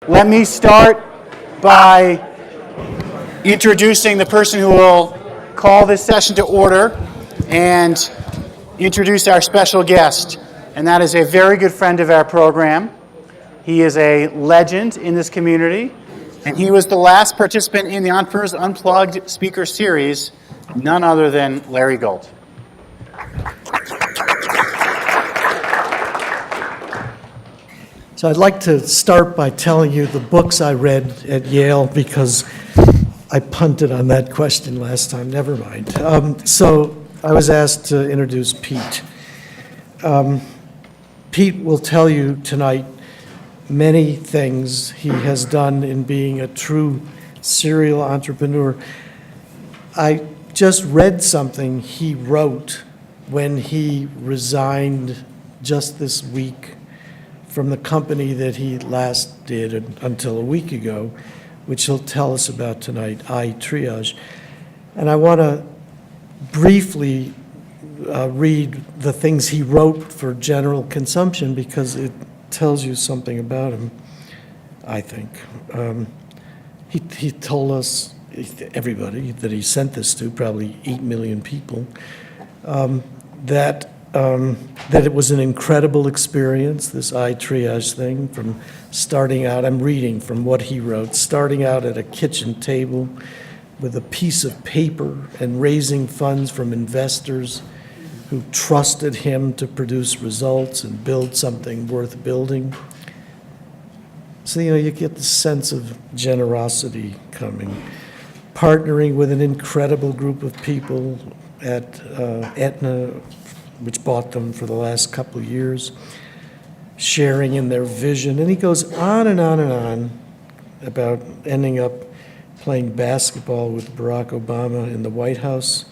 Let me start by introducing the person who will call this session to order and introduce our special guest. And that is a very good friend of our program. He is a legend in this community, and he was the last participant in the Entrepreneurs Unplugged speaker series, none other than Larry Gold. So I'd like to start by telling you the books I read at Yale, because I punted on that question last time. Never mind. So I was asked to introduce Pete. Pete will tell you tonight many things he has done in being a true serial entrepreneur. I just read something he wrote when he resigned just this week from the company that he last did until a week ago, which he'll tell us about tonight, iTriage. And I want to briefly read the things he wrote for general consumption, because it tells you something about him, I think. He told us, everybody that he sent this to, probably 8 million people, that it was an incredible experience, this iTriage thing, from starting out, I'm reading from what he wrote, starting out at a kitchen table with a piece of paper and raising funds from investors who trusted him to produce results and build something worth building. So, you get the sense of generosity coming. Partnering with an incredible group of people at Aetna, which bought them for the last couple of years, sharing in their vision. And he goes on and on and on about ending up playing basketball with Barack Obama in the White House.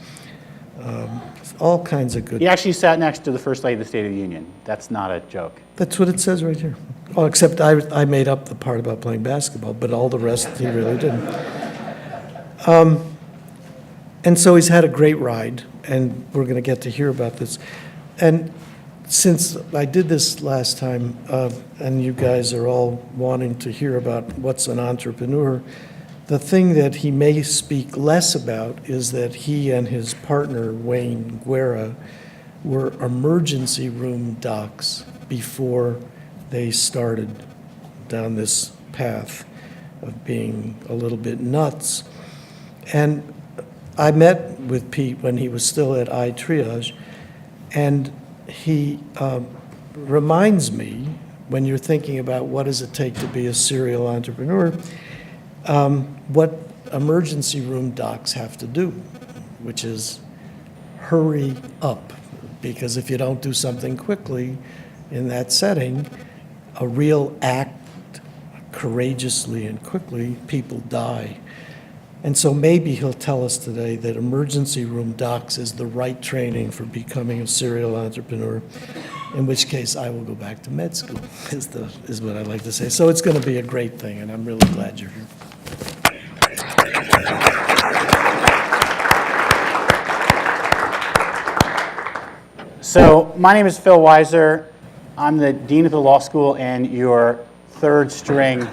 All kinds of good. He actually sat next to the First Lady of the State of the Union. That's not a joke. That's what it says right here. Oh, except I made up the part about playing basketball, but all the rest he really didn't. And so he's had a great ride, and we're going to get to hear about this. And since I did this last time, and you guys are all wanting to hear about what's an entrepreneur, the thing that he may speak less about is that he and his partner, Wayne Guerra, were emergency room docs before they started down this path of being a little bit nuts. And I met with Pete when he was still at iTriage, and he reminds me, when you're thinking about what does it take to be a serial entrepreneur, what emergency room docs have to do, which is hurry up. Because if you don't do something quickly in that setting, a real act courageously and quickly, people die. And so maybe he'll tell us today that emergency room docs is the right training for becoming a serial entrepreneur, in which case I will go back to med school, is what I like to say. So it's going to be a great thing, and I'm really glad you're here. So my name is Phil Weiser. I'm the Dean of the Law School and your third string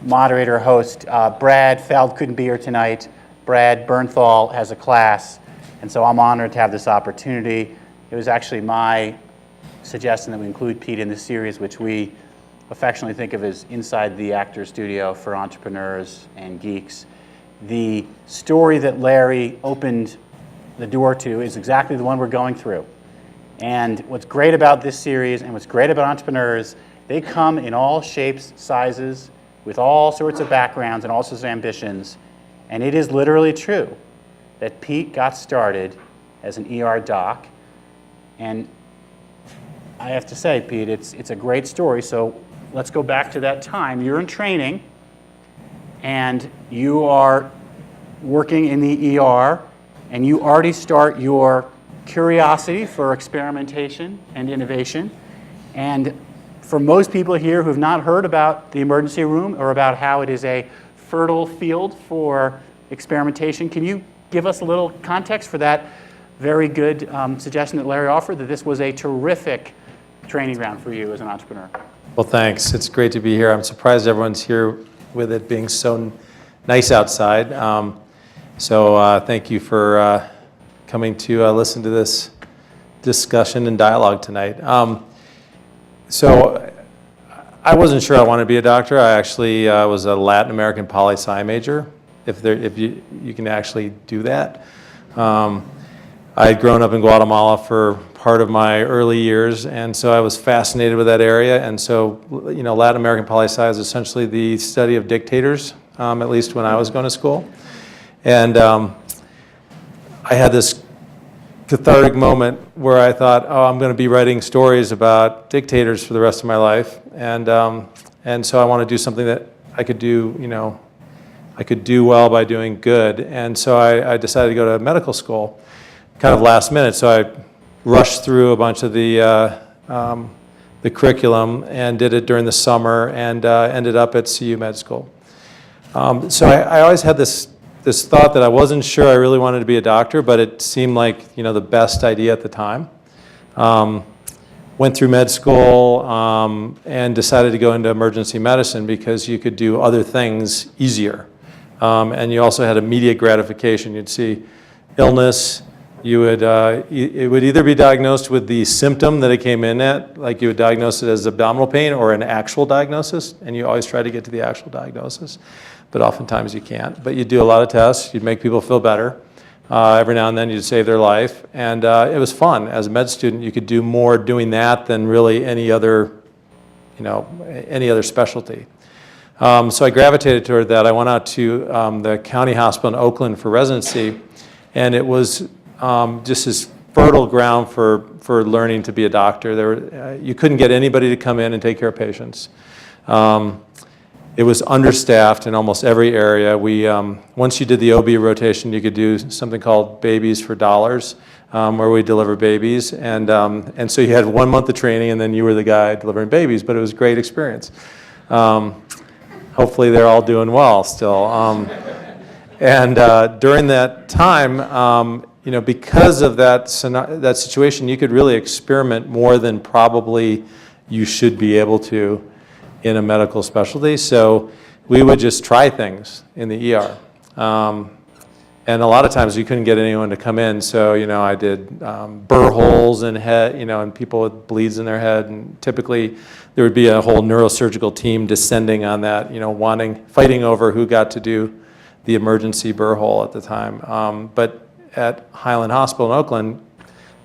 moderator host. Brad Feld couldn't be here tonight. Brad Bernthal has a class, and so I'm honored to have this opportunity. It was actually my suggestion that we include Pete in this series, which we affectionately think of as Inside the Actor Studio for entrepreneurs and geeks. The story that Larry opened the door to is exactly the one we're going through. And what's great about this series and what's great about entrepreneurs, they come in all shapes, sizes, with all sorts of backgrounds and all sorts of ambitions. And it is literally true that Pete got started as an ER doc. And I have to say, Pete, it's a great story. So let's go back to that time. You're in training, and you are working in the ER, and you already start your curiosity for experimentation and innovation. And for most people here who have not heard about the emergency room or about how it is a fertile field for experimentation, can you give us a little context for that very good suggestion that Larry offered, that this was a terrific training ground for you as an entrepreneur? Well, thanks. It's great to be here. I'm surprised everyone's here with it being so nice outside. Thank you for coming to listen to this discussion and dialogue tonight. I wasn't sure I wanted to be a doctor. I actually was a Latin American poli-sci major, if you can actually do that. I had grown up in Guatemala for part of my early years, and so I was fascinated with that area. And so, Latin American poli-sci is essentially the study of dictators, at least when I was going to school. And I had this cathartic moment where I thought, oh, I'm going to be writing stories about dictators for the rest of my life, and so I want to do something that I could do, I could do well by doing good, and so I decided to go to medical school, kind of last minute. So I rushed through a bunch of the curriculum and did it during the summer, and ended up at CU Med School. So I always had this thought that I wasn't sure I really wanted to be a doctor, but it seemed like the best idea at the time. Went through med school and decided to go into emergency medicine because you could do other things easier. And you also had immediate gratification. You'd see illness. You would it would either be diagnosed with the symptom that it came in at, like you would diagnose it as abdominal pain, or an actual diagnosis, and you always try to get to the actual diagnosis. But oftentimes you can't. But you'd do a lot of tests. You'd make people feel better. Every now and then you'd save their life. And it was fun. As a med student, you could do more doing that than really any other specialty. So I gravitated toward that. I went out to the county hospital in Oakland for residency, and it was just this fertile ground for learning to be a doctor. You couldn't get anybody to come in and take care of patients. It was understaffed in almost every area. Once you did the OB rotation, you could do something called Babies for Dollars, where we deliver babies. And so you had 1 month of training, and then you were the guy delivering babies, but it was a great experience. Hopefully they're all doing well still. During that time, because of that situation, you could really experiment more than probably you should be able to in a medical specialty. So we would just try things in the ER. And a lot of times we couldn't get anyone to come in. So, I did burr holes in head, and people with bleeds in their head. And typically there would be a whole neurosurgical team descending on that, fighting over who got to do the emergency burr hole at the time. But at Highland Hospital in Oakland,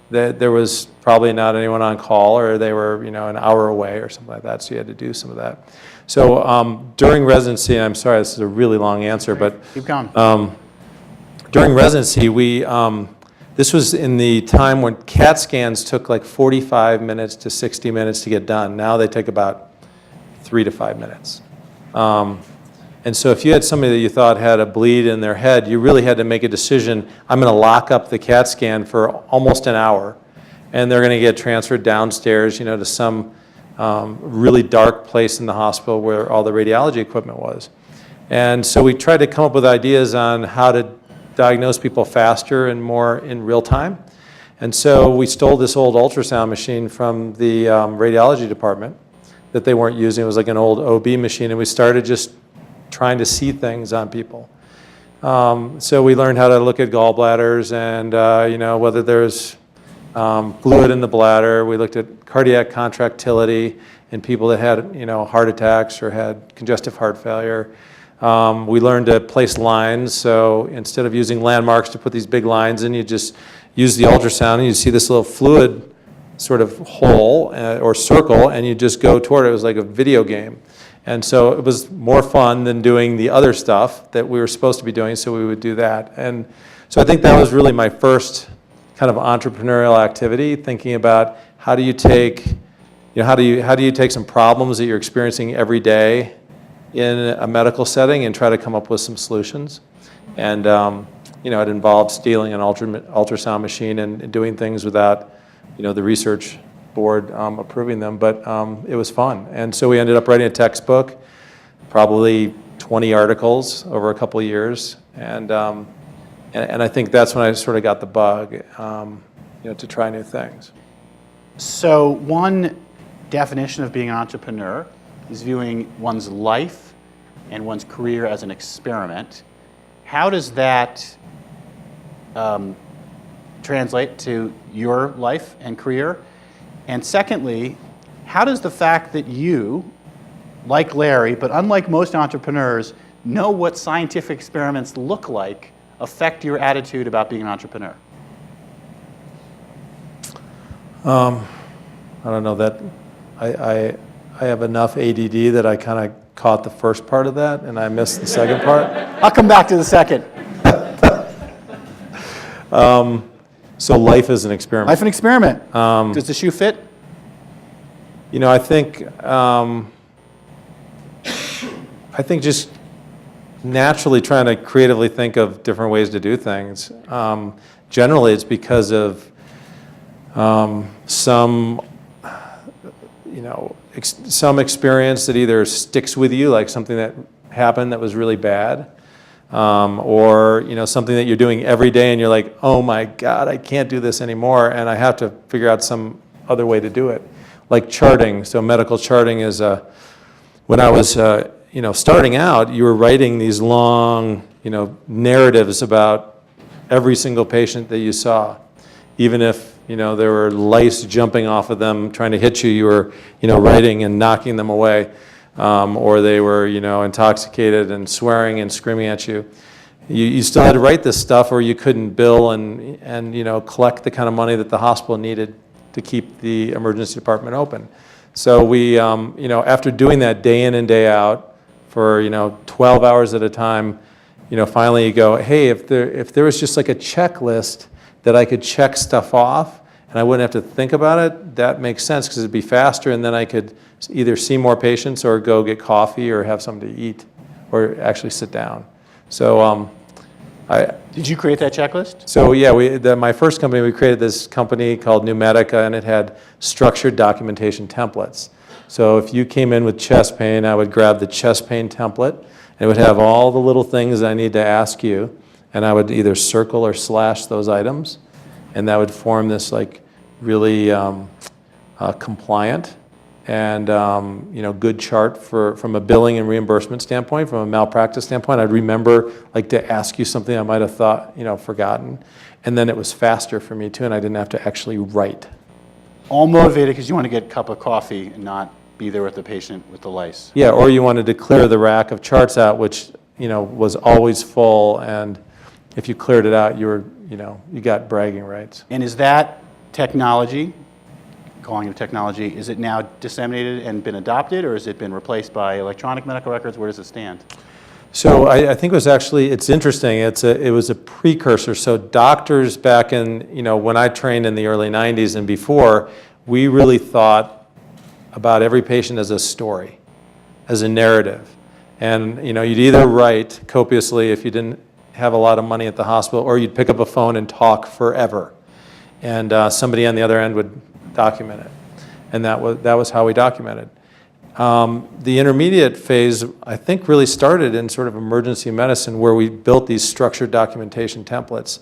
there was probably not anyone on call, or they were, an hour away or something like that, so you had to do some of that. So during residency, I'm sorry, this is a really long answer, but keep going. During residency, this was in the time when CAT scans took like 45 minutes to 60 minutes to get done. Now they take about 3 to 5 minutes. And so if you had somebody that you thought had a bleed in their head, you really had to make a decision. I'm going to lock up the CAT scan for almost an hour, and they're going to get transferred downstairs, to some really dark place in the hospital where all the radiology equipment was. And so we tried to come up with ideas on how to diagnose people faster and more in real time. And so we stole this old ultrasound machine from the radiology department that they weren't using. It was like an old OB machine, and we started just trying to see things on people. So we learned how to look at gallbladders and whether there's fluid in the bladder. We looked at cardiac contractility in people that had heart attacks or had congestive heart failure. We learned to place lines. So instead of using landmarks to put these big lines in, you just use the ultrasound and you see this little fluid sort of hole or circle, and you just go toward it. It was like a video game. And so it was more fun than doing the other stuff that we were supposed to be doing, so we would do that. And so I think that was really my first kind of entrepreneurial activity, thinking about how do you take, how do you take some problems that you're experiencing every day in a medical setting and try to come up with some solutions. And it involved stealing an ultrasound machine and doing things without the research board approving them, but it was fun. And so we ended up writing a textbook, probably 20 articles over a couple of years, and I think that's when I sort of got the bug, to try new things. So one definition of being an entrepreneur is viewing one's life and one's career as an experiment. How does that translate to your life and career? And secondly, how does the fact that you, like Larry, but unlike most entrepreneurs, know what scientific experiments look like affect your attitude about being an entrepreneur? I don't know that I have enough ADD that I kind of caught the first part of that and I missed the second part. I'll come back to the second. So life is an experiment. Life an experiment. Does the shoe fit? You know, I think just naturally trying to creatively think of different ways to do things. Generally, it's because of some experience that either sticks with you, like something that happened that was really bad, or something that you're doing every day and you're like, oh my God, I can't do this anymore, and I have to figure out some other way to do it. Like charting. So medical charting is when I was starting out, you were writing these long narratives about every single patient that you saw, even if there were lice jumping off of them trying to hit you. You were writing and knocking them away, or they were intoxicated and swearing and screaming at you. You still had to write this stuff, or you couldn't bill and collect the kind of money that the hospital needed to keep the emergency department open. So we, after doing that day in and day out for 12 hours at a time, finally you go, hey, if there was just like a checklist that I could check stuff off and I wouldn't have to think about it, that makes sense because it'd be faster, and then I could either see more patients or go get coffee or have something to eat or actually sit down. So Did you create that checklist? So yeah, my first company, we created this company called Numedica, and it had structured documentation templates. So if you came in with chest pain, I would grab the chest pain template, and it would have all the little things I need to ask you, and I would either circle or slash those items, and that would form this like really compliant and good chart from a billing and reimbursement standpoint, from a malpractice standpoint. I'd remember like to ask you something I might have thought forgotten, and then it was faster for me too, and I didn't have to actually write. All motivated because you want to get a cup of coffee and not be there with the patient with the lice. Yeah, or you wanted to clear the rack of charts out, which was always full, and if you cleared it out, you got bragging rights. And is that technology, calling it technology, is it now disseminated and been adopted, or has it been replaced by electronic medical records? Where does it stand? So I think it's interesting. It was a precursor. So doctors back in, when I trained in the early 90s and before, we really thought about every patient as a story, as a narrative. And, you'd either write copiously if you didn't have a lot of money at the hospital, or you'd pick up a phone and talk forever. And somebody on the other end would document it. And that was how we documented. The intermediate phase, I think, really started in sort of emergency medicine, where we built these structured documentation templates.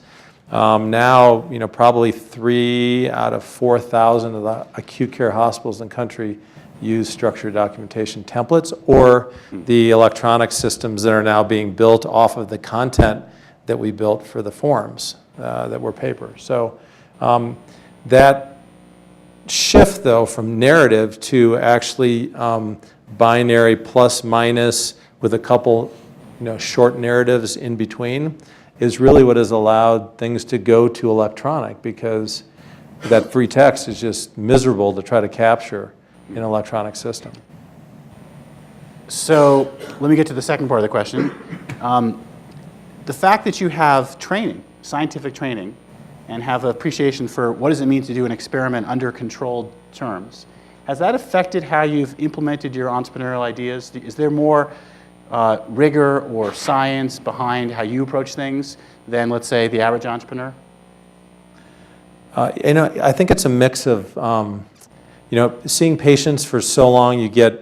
Now, probably 3 out of 4,000 of the acute care hospitals in the country use structured documentation templates, or the electronic systems that are now being built off of the content that we built for the forms that were paper. So that shift, though, from narrative to actually binary plus minus with a couple short narratives in between is really what has allowed things to go to electronic, because that free text is just miserable to try to capture in an electronic system. So let me get to the second part of the question. The fact that you have training, scientific training, and have appreciation for what does it mean to do an experiment under controlled terms, has that affected how you've implemented your entrepreneurial ideas? Is there more rigor or science behind how you approach things than, let's say, the average entrepreneur? I think it's a mix of, seeing patients for so long, you get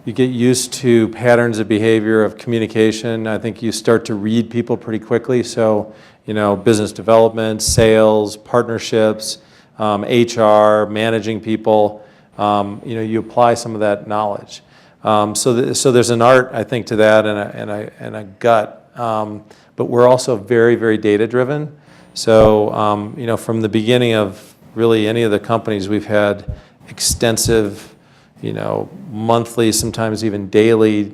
used to patterns of behavior, of communication. I think you start to read people pretty quickly. So, business development, sales, partnerships, HR, managing people, you apply some of that knowledge. So there's an art, I think, to that and a gut. But we're also very, very data-driven. So, from the beginning of really any of the companies, we've had extensive, monthly, sometimes even daily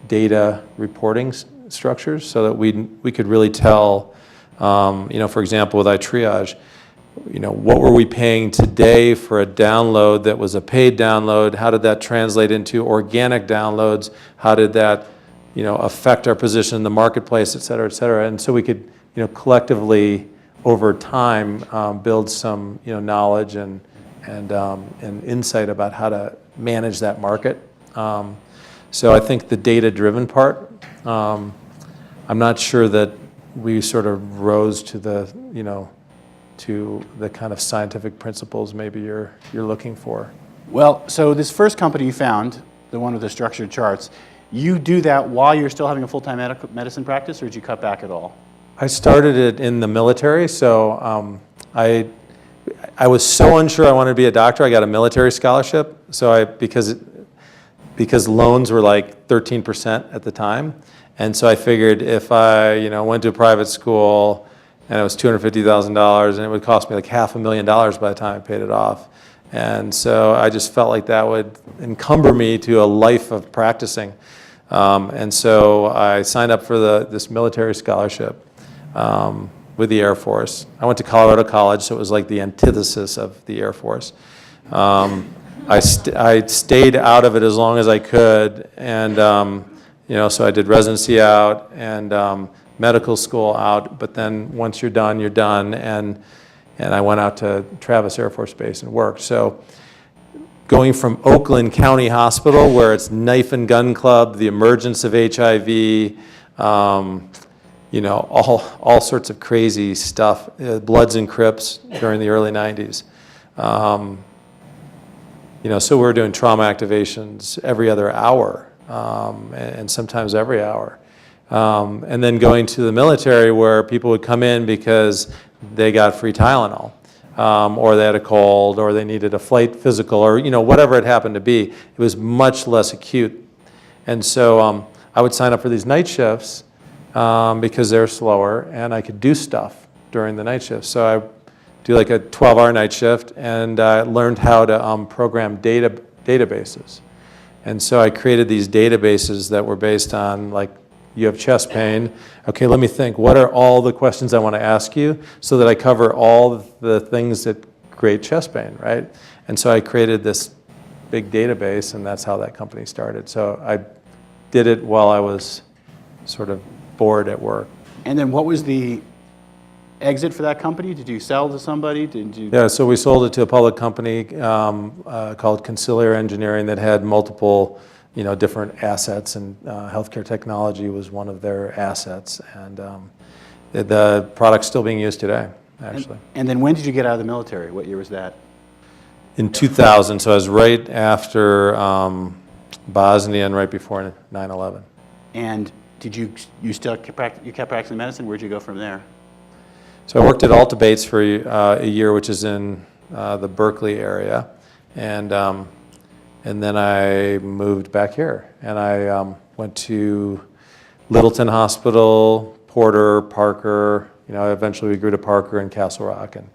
data reporting structures so that we could really tell, for example, with iTriage, what were we paying today for a download that was a paid download? How did that translate into organic downloads? How did that, affect our position in the marketplace, et cetera, et cetera? And so we could, collectively, over time, build some, knowledge and insight about how to manage that market. So I think the data-driven part, I'm not sure that we sort of rose to the, to the kind of scientific principles maybe you're looking for. Well, so this first company you found, the one with the structured charts, you do that while you're still having a full-time medicine practice, or did you cut back at all? I started it in the military, so I was so unsure I wanted to be a doctor. I got a military scholarship, so because loans were like 13% at the time, and so I figured if I went to a private school and it was $250,000 and it would cost me like $500,000 by the time I paid it off, and so I just felt like that would encumber me to a life of practicing, and so I signed up for this military scholarship. With the Air Force. I went to Colorado College, so it was like the antithesis of the Air Force. I stayed out of it as long as I could, and so I did residency out and medical school out. But then once you're done, you're done. And I went out to Travis Air Force Base and worked. So going from Oakland County Hospital, where it's knife and gun club, the emergence of HIV. All sorts of crazy stuff, Bloods and Crips during the early 90s. So we were doing trauma activations every other hour, and sometimes every hour. And then going to the military where people would come in because they got free Tylenol, or they had a cold, or they needed a flight physical, or whatever it happened to be. It was much less acute. And so I would sign up for these night shifts, because they're slower, and I could do stuff during the night shift. So I do like a 12-hour night shift, and I learned how to program databases. And so I created these databases that were based on, like, you have chest pain. Okay, let me think. What are all the questions I want to ask you so that I cover all the things that create chest pain, right? And so I created this big database, and that's how that company started. So I did it while I was sort of bored at work. And then what was the exit for that company? Did you sell to somebody? Yeah, so we sold it to a public company called Conciliar Engineering that had multiple, different assets, and healthcare technology was one of their assets. And the product's still being used today, actually. And then when did you get out of the military? What year was that? In 2000, so I was right after Bosnia and right before 9/11. And did you kept practicing medicine? Where'd you go from there? So I worked at Alta Bates for a year, which is in the Berkeley area, and then I moved back here, and I went to Littleton Hospital, Porter, Parker. Eventually we grew to Parker and Castle Rock, and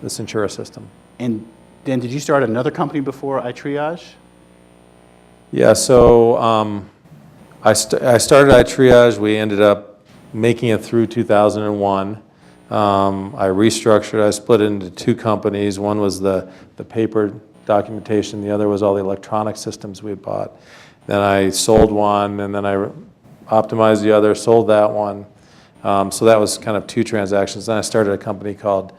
the Centura system. And then did you start another company before iTriage? Yeah. So. I started iTriage. We ended up making it through 2001. I restructured. I split it into two companies. One was the paper documentation. The other was all the electronic systems we had bought. Then I sold one, and then I optimized the other, sold that one. So that was kind of two transactions. Then I started a company called,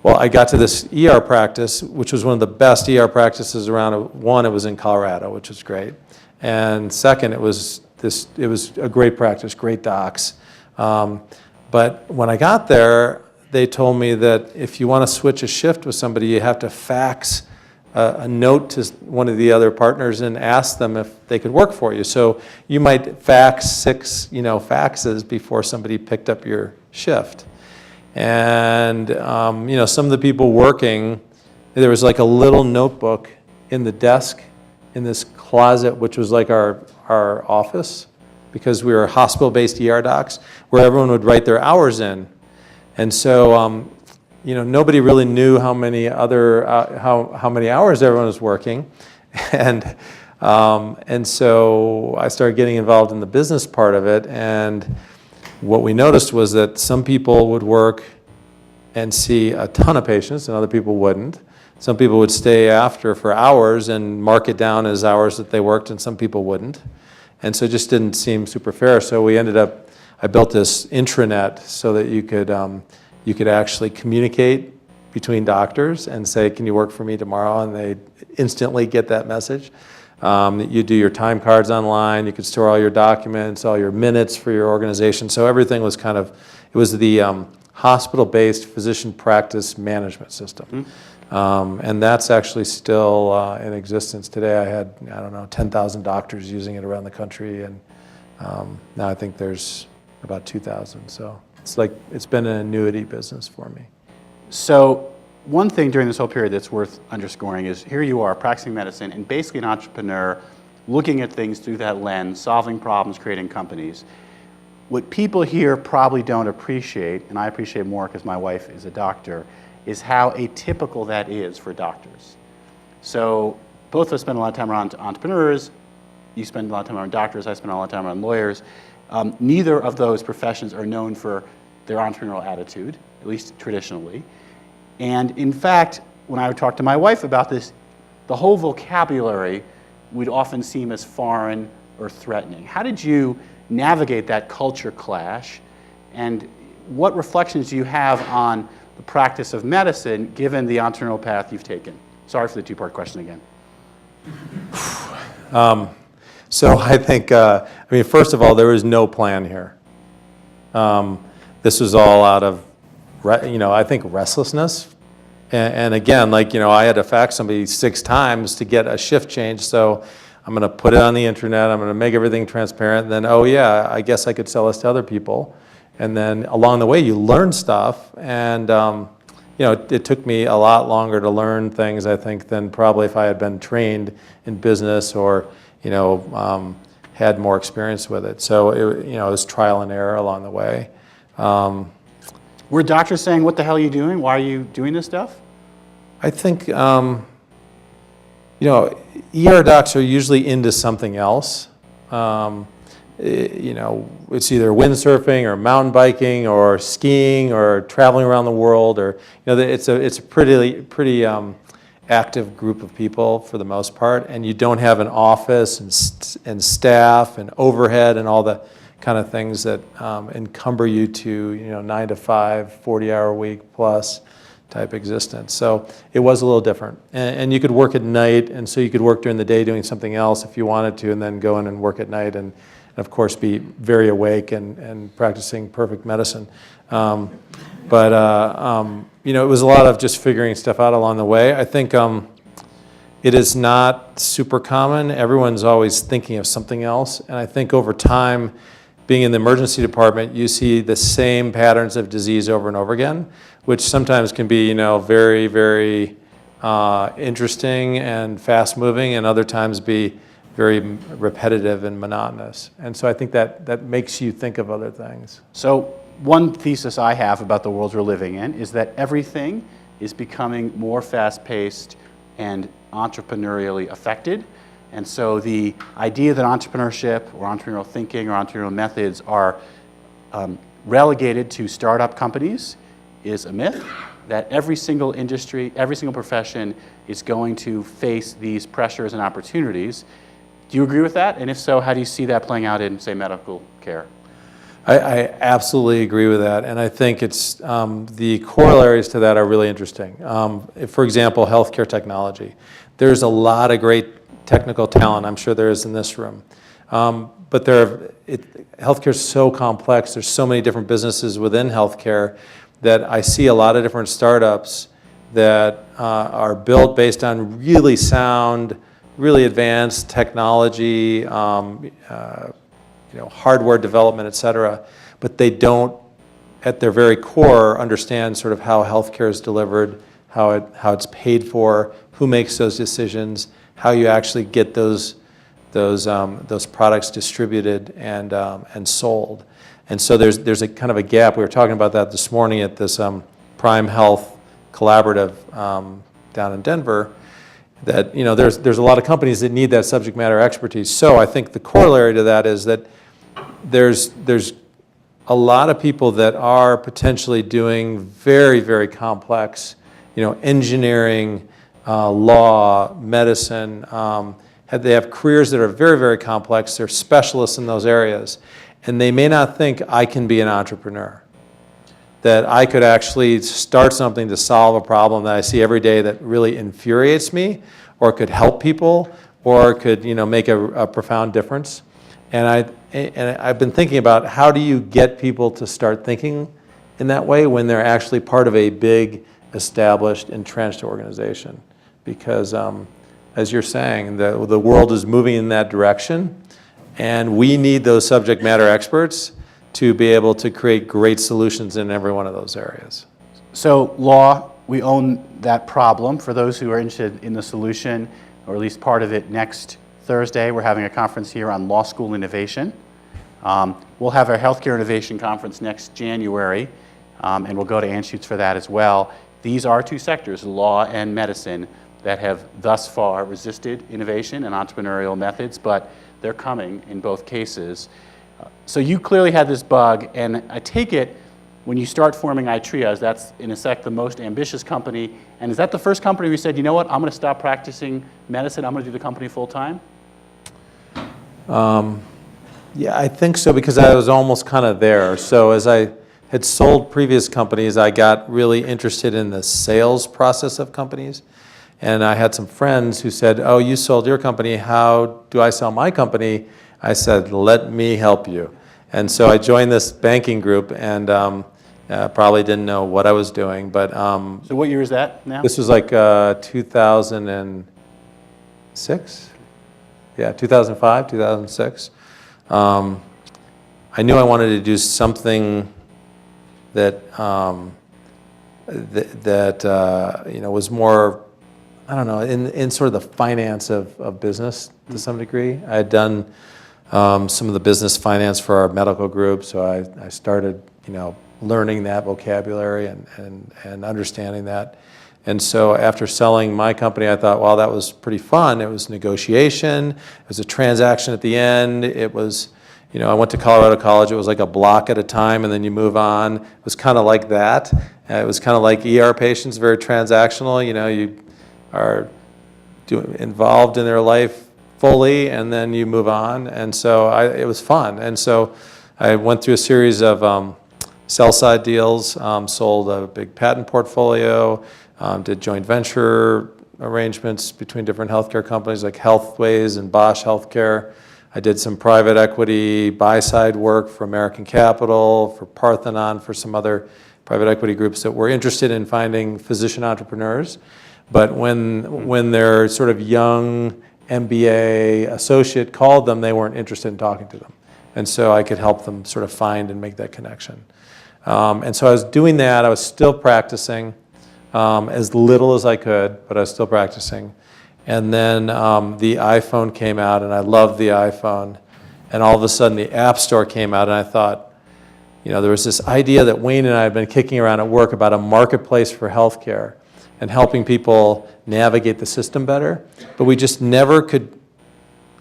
I got to this ER practice, which was one of the best ER practices around. One, it was in Colorado, which was great. And second, it was a great practice, great docs. But when I got there, they told me that if you want to switch a shift with somebody, you have to fax a note to one of the other partners and ask them if they could work for you. So you might fax 6, faxes before somebody picked up your shift. And, some of the people working, there was like a little notebook in the desk in this closet, which was like our office, because we were hospital-based ER docs, where everyone would write their hours in. And so, nobody really knew how many hours everyone was working. And so I started getting involved in the business part of it, and what we noticed was that some people would work and see a ton of patients and other people wouldn't. Some people would stay after for hours and mark it down as hours that they worked, and some people wouldn't. And so it just didn't seem super fair. So I built this intranet so that you could actually communicate between doctors and say, can you work for me tomorrow? And they instantly get that message. You do your time cards online, you could store all your documents, all your minutes for your organization. So everything was it was the hospital-based physician practice management system. And that's actually still in existence today. I had, 10,000 doctors using it around the country, and now I think there's about 2,000. So it's been an annuity business for me. So one thing during this whole period that's worth underscoring is here you are practicing medicine and basically an entrepreneur looking at things through that lens, solving problems, creating companies. What people here probably don't appreciate, and I appreciate more because my wife is a doctor, is how atypical that is for doctors. So both of us spend a lot of time around entrepreneurs. You spend a lot of time around doctors. I spend a lot of time around lawyers. Neither of those professions are known for their entrepreneurial attitude, at least traditionally. And in fact, when I would talk to my wife about this, the whole vocabulary would often seem as foreign or threatening. How did you navigate that culture clash? And what reflections do you have on the practice of medicine given the entrepreneurial path you've taken? Sorry for the two-part question again. So I think, first of all, there was no plan here. This was all out of, I think, restlessness. And again, I had to fax somebody 6 times to get a shift change, so I'm going to put it on the internet, I'm going to make everything transparent, and then, oh yeah, I guess I could sell this to other people. And then along the way, you learn stuff, and it took me a lot longer to learn things, I think, than probably if I had been trained in business or, had more experience with it. So it was trial and error along the way. Were doctors saying, what the hell are you doing? Why are you doing this stuff? I think, ER docs are usually into something else. It's either windsurfing or mountain biking or skiing or traveling around the world, or it's a pretty active group of people for the most part, and you don't have an office and staff and overhead and all the kind of things that encumber you to 9 to 5, 40-hour week plus type existence. So it was a little different, and you could work at night, and so you could work during the day doing something else if you wanted to, and then go in and work at night, and of course be very awake and practicing perfect medicine. But it was a lot of just figuring stuff out along the way. I think it is not super common. Everyone's always thinking of something else, and I think over time, being in the emergency department, you see the same patterns of disease over and over again, which sometimes can be, very, very interesting and fast-moving, and other times be very repetitive and monotonous. And so I think that makes you think of other things. So one thesis I have about the world we're living in is that everything is becoming more fast-paced and entrepreneurially affected. And so the idea that entrepreneurship or entrepreneurial thinking or entrepreneurial methods are relegated to startup companies is a myth, that every single industry, every single profession is going to face these pressures and opportunities. Do you agree with that? And if so, how do you see that playing out in, say, medical care? I absolutely agree with that, and I think it's the corollaries to that are really interesting. For example, healthcare technology. There's a lot of great technical talent, I'm sure there is in this room. But healthcare is so complex, there's so many different businesses within healthcare that I see a lot of different startups that are built based on really sound, really advanced technology, hardware development, et cetera, but they don't at their very core, understand sort of how healthcare is delivered, how it's paid for, who makes those decisions, how you actually get those products distributed and sold. And so there's a kind of a gap. We were talking about that this morning at this Prime Health Collaborative down in Denver, that there's a lot of companies that need that subject matter expertise. So I think the corollary to that is that there's a lot of people that are potentially doing very, very complex, engineering, law, medicine. They have careers that are very, very complex. They're specialists in those areas. And they may not think I can be an entrepreneur, that I could actually start something to solve a problem that I see every day that really infuriates me, or could help people, or could make a profound difference. And I've been thinking about, how do you get people to start thinking in that way when they're actually part of a big, established, entrenched organization? Because as you're saying, the world is moving in that direction, and we need those subject matter experts to be able to create great solutions in every one of those areas. So law, we own that problem. For those who are interested in the solution, or at least part of it, next Thursday, we're having a conference here on law school innovation. We'll have our healthcare innovation conference next January, and we'll go to Anschutz for that as well. These are two sectors, law and medicine, that have thus far resisted innovation and entrepreneurial methods, but they're coming in both cases. So you clearly had this bug, and I take it when you start forming iTriage, that's in effect the most ambitious company. And is that the first company where you said, you know what, I'm going to stop practicing medicine, I'm going to do the company full time? Yeah, I think so, because I was almost kind of there. So as I had sold previous companies, I got really interested in the sales process of companies. And I had some friends who said, oh, you sold your company, how do I sell my company? I said, let me help you. And so I joined this banking group, and probably didn't know what I was doing. But so what year is that now? This was like 2006? Yeah, 2005, 2006. I knew I wanted to do something that was more, I don't know, in sort of the finance of business to some degree. I had done some of the business finance for our medical group, so I started, learning that vocabulary and understanding that. And so after selling my company, I thought, well, that was pretty fun. It was negotiation. It was a transaction at the end. It was, I went to Colorado College. It was like a block at a time, and then you move on. It was kind of like that. It was kind of like ER patients, very transactional. You are involved in their life fully, and then you move on. And so it was fun. And so I went through a series of sell-side deals, sold a big patent portfolio, did joint venture arrangements between different healthcare companies like Healthways and Bosch Healthcare. I did some private equity buy-side work for American Capital, for Parthenon, for some other private equity groups that were interested in finding physician entrepreneurs. But when their sort of young MBA associate called them, they weren't interested in talking to them. And so I could help them sort of find and make that connection. And so I was doing that. I was still practicing as little as I could, but I was still practicing. And then the iPhone came out, and I loved the iPhone. And all of a sudden, the App Store came out, and I thought, there was this idea that Wayne and I had been kicking around at work about a marketplace for healthcare and helping people navigate the system better. But we just never could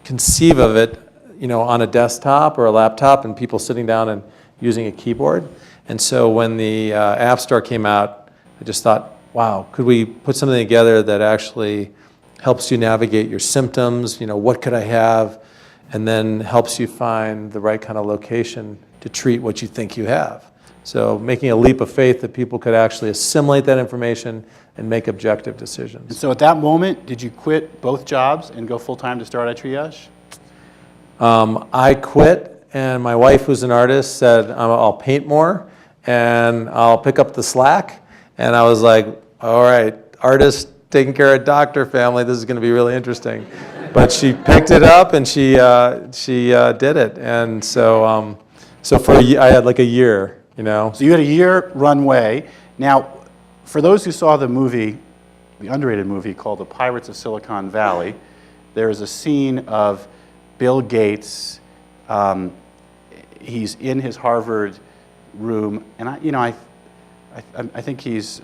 conceive of it, on a desktop or a laptop and people sitting down and using a keyboard. And so when the App Store came out, I just thought, wow, could we put something together that actually helps you navigate your symptoms, what could I have, and then helps you find the right kind of location to treat what you think you have. So making a leap of faith that people could actually assimilate that information and make objective decisions. And so at that moment, did you quit both jobs and go full-time to start iTriage? I quit, and my wife, who's an artist, said, I'll paint more, and I'll pick up the slack. And I was like, all right, artist taking care of doctor family, this is going to be really interesting. But she picked it up, and she did it. And so I had like a year, you know? So you had a year runway. Now, for those who saw the movie, the underrated movie called The Pirates of Silicon Valley, there is a scene of Bill Gates. He's in his Harvard room, and I think he's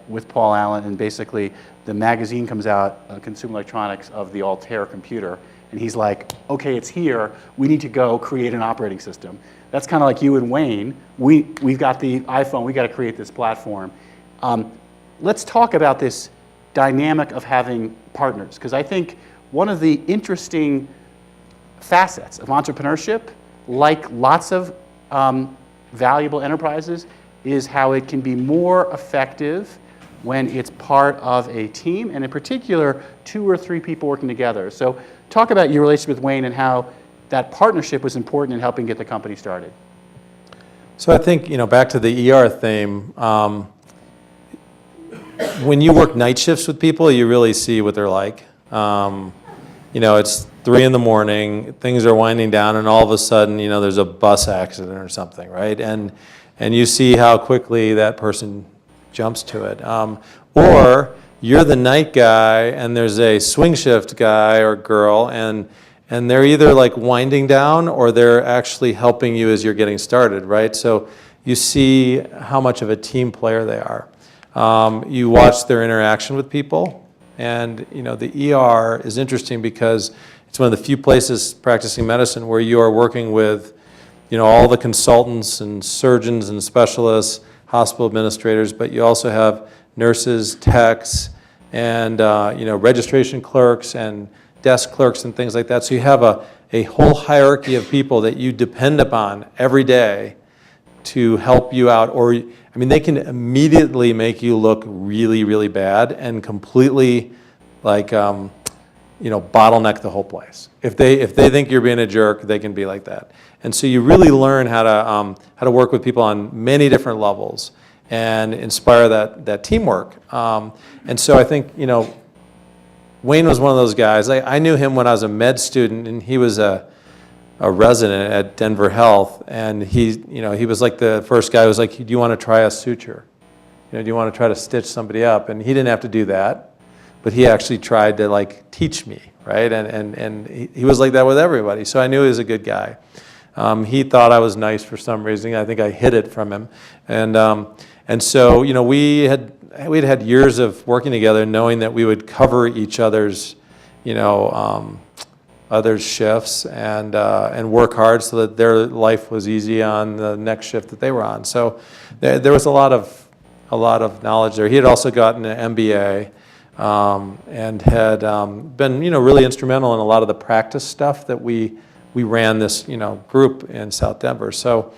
with Paul Allen, and basically the magazine comes out, Consumer Electronics, of the Altair computer, and he's like, okay, it's here, we need to go create an operating system. That's kind of like you and Wayne. We've got the iPhone, we got to create this platform. Let's talk about this dynamic of having partners, because I think one of the interesting facets of entrepreneurship, like lots of valuable enterprises, is how it can be more effective when it's part of a team, and in particular, 2 or 3 people working together. So talk about your relationship with Wayne and how that partnership was important in helping get the company started. So I think, back to the ER theme, when you work night shifts with people, you really see what they're like. It's 3 a.m, things are winding down, and all of a sudden, there's a bus accident or something, right? And you see how quickly that person jumps to it. Or you're the night guy, and there's a swing shift guy or girl, and they're either like winding down or they're actually helping you as you're getting started, right? So you see how much of a team player they are. You watch their interaction with people, and the ER is interesting because it's one of the few places practicing medicine where you are working with all the consultants and surgeons and specialists, hospital administrators, but you also have nurses, techs, and registration clerks and desk clerks and things like that. So you have a whole hierarchy of people that you depend upon every day to help you out, or they can immediately make you look really, really bad and completely bottleneck the whole place. If they think you're being a jerk, they can be like that. And so you really learn how to work with people on many different levels and inspire that teamwork. And so I think Wayne was one of those guys. I knew him when I was a med student, and he was a resident at Denver Health, and he was like the first guy who was like, do you want to try a suture? Do you want to try to stitch somebody up? And he didn't have to do that, but he actually tried to teach me, right? And he was like that with everybody. So I knew he was a good guy. He thought I was nice for some reason. I think I hid it from him. And so we had years of working together, knowing that we would cover each other's others' shifts and work hard so that their life was easy on the next shift that they were on. So there was a lot of knowledge there. He had also gotten an MBA and had been really instrumental in a lot of the practice stuff that we ran this group in South Denver. So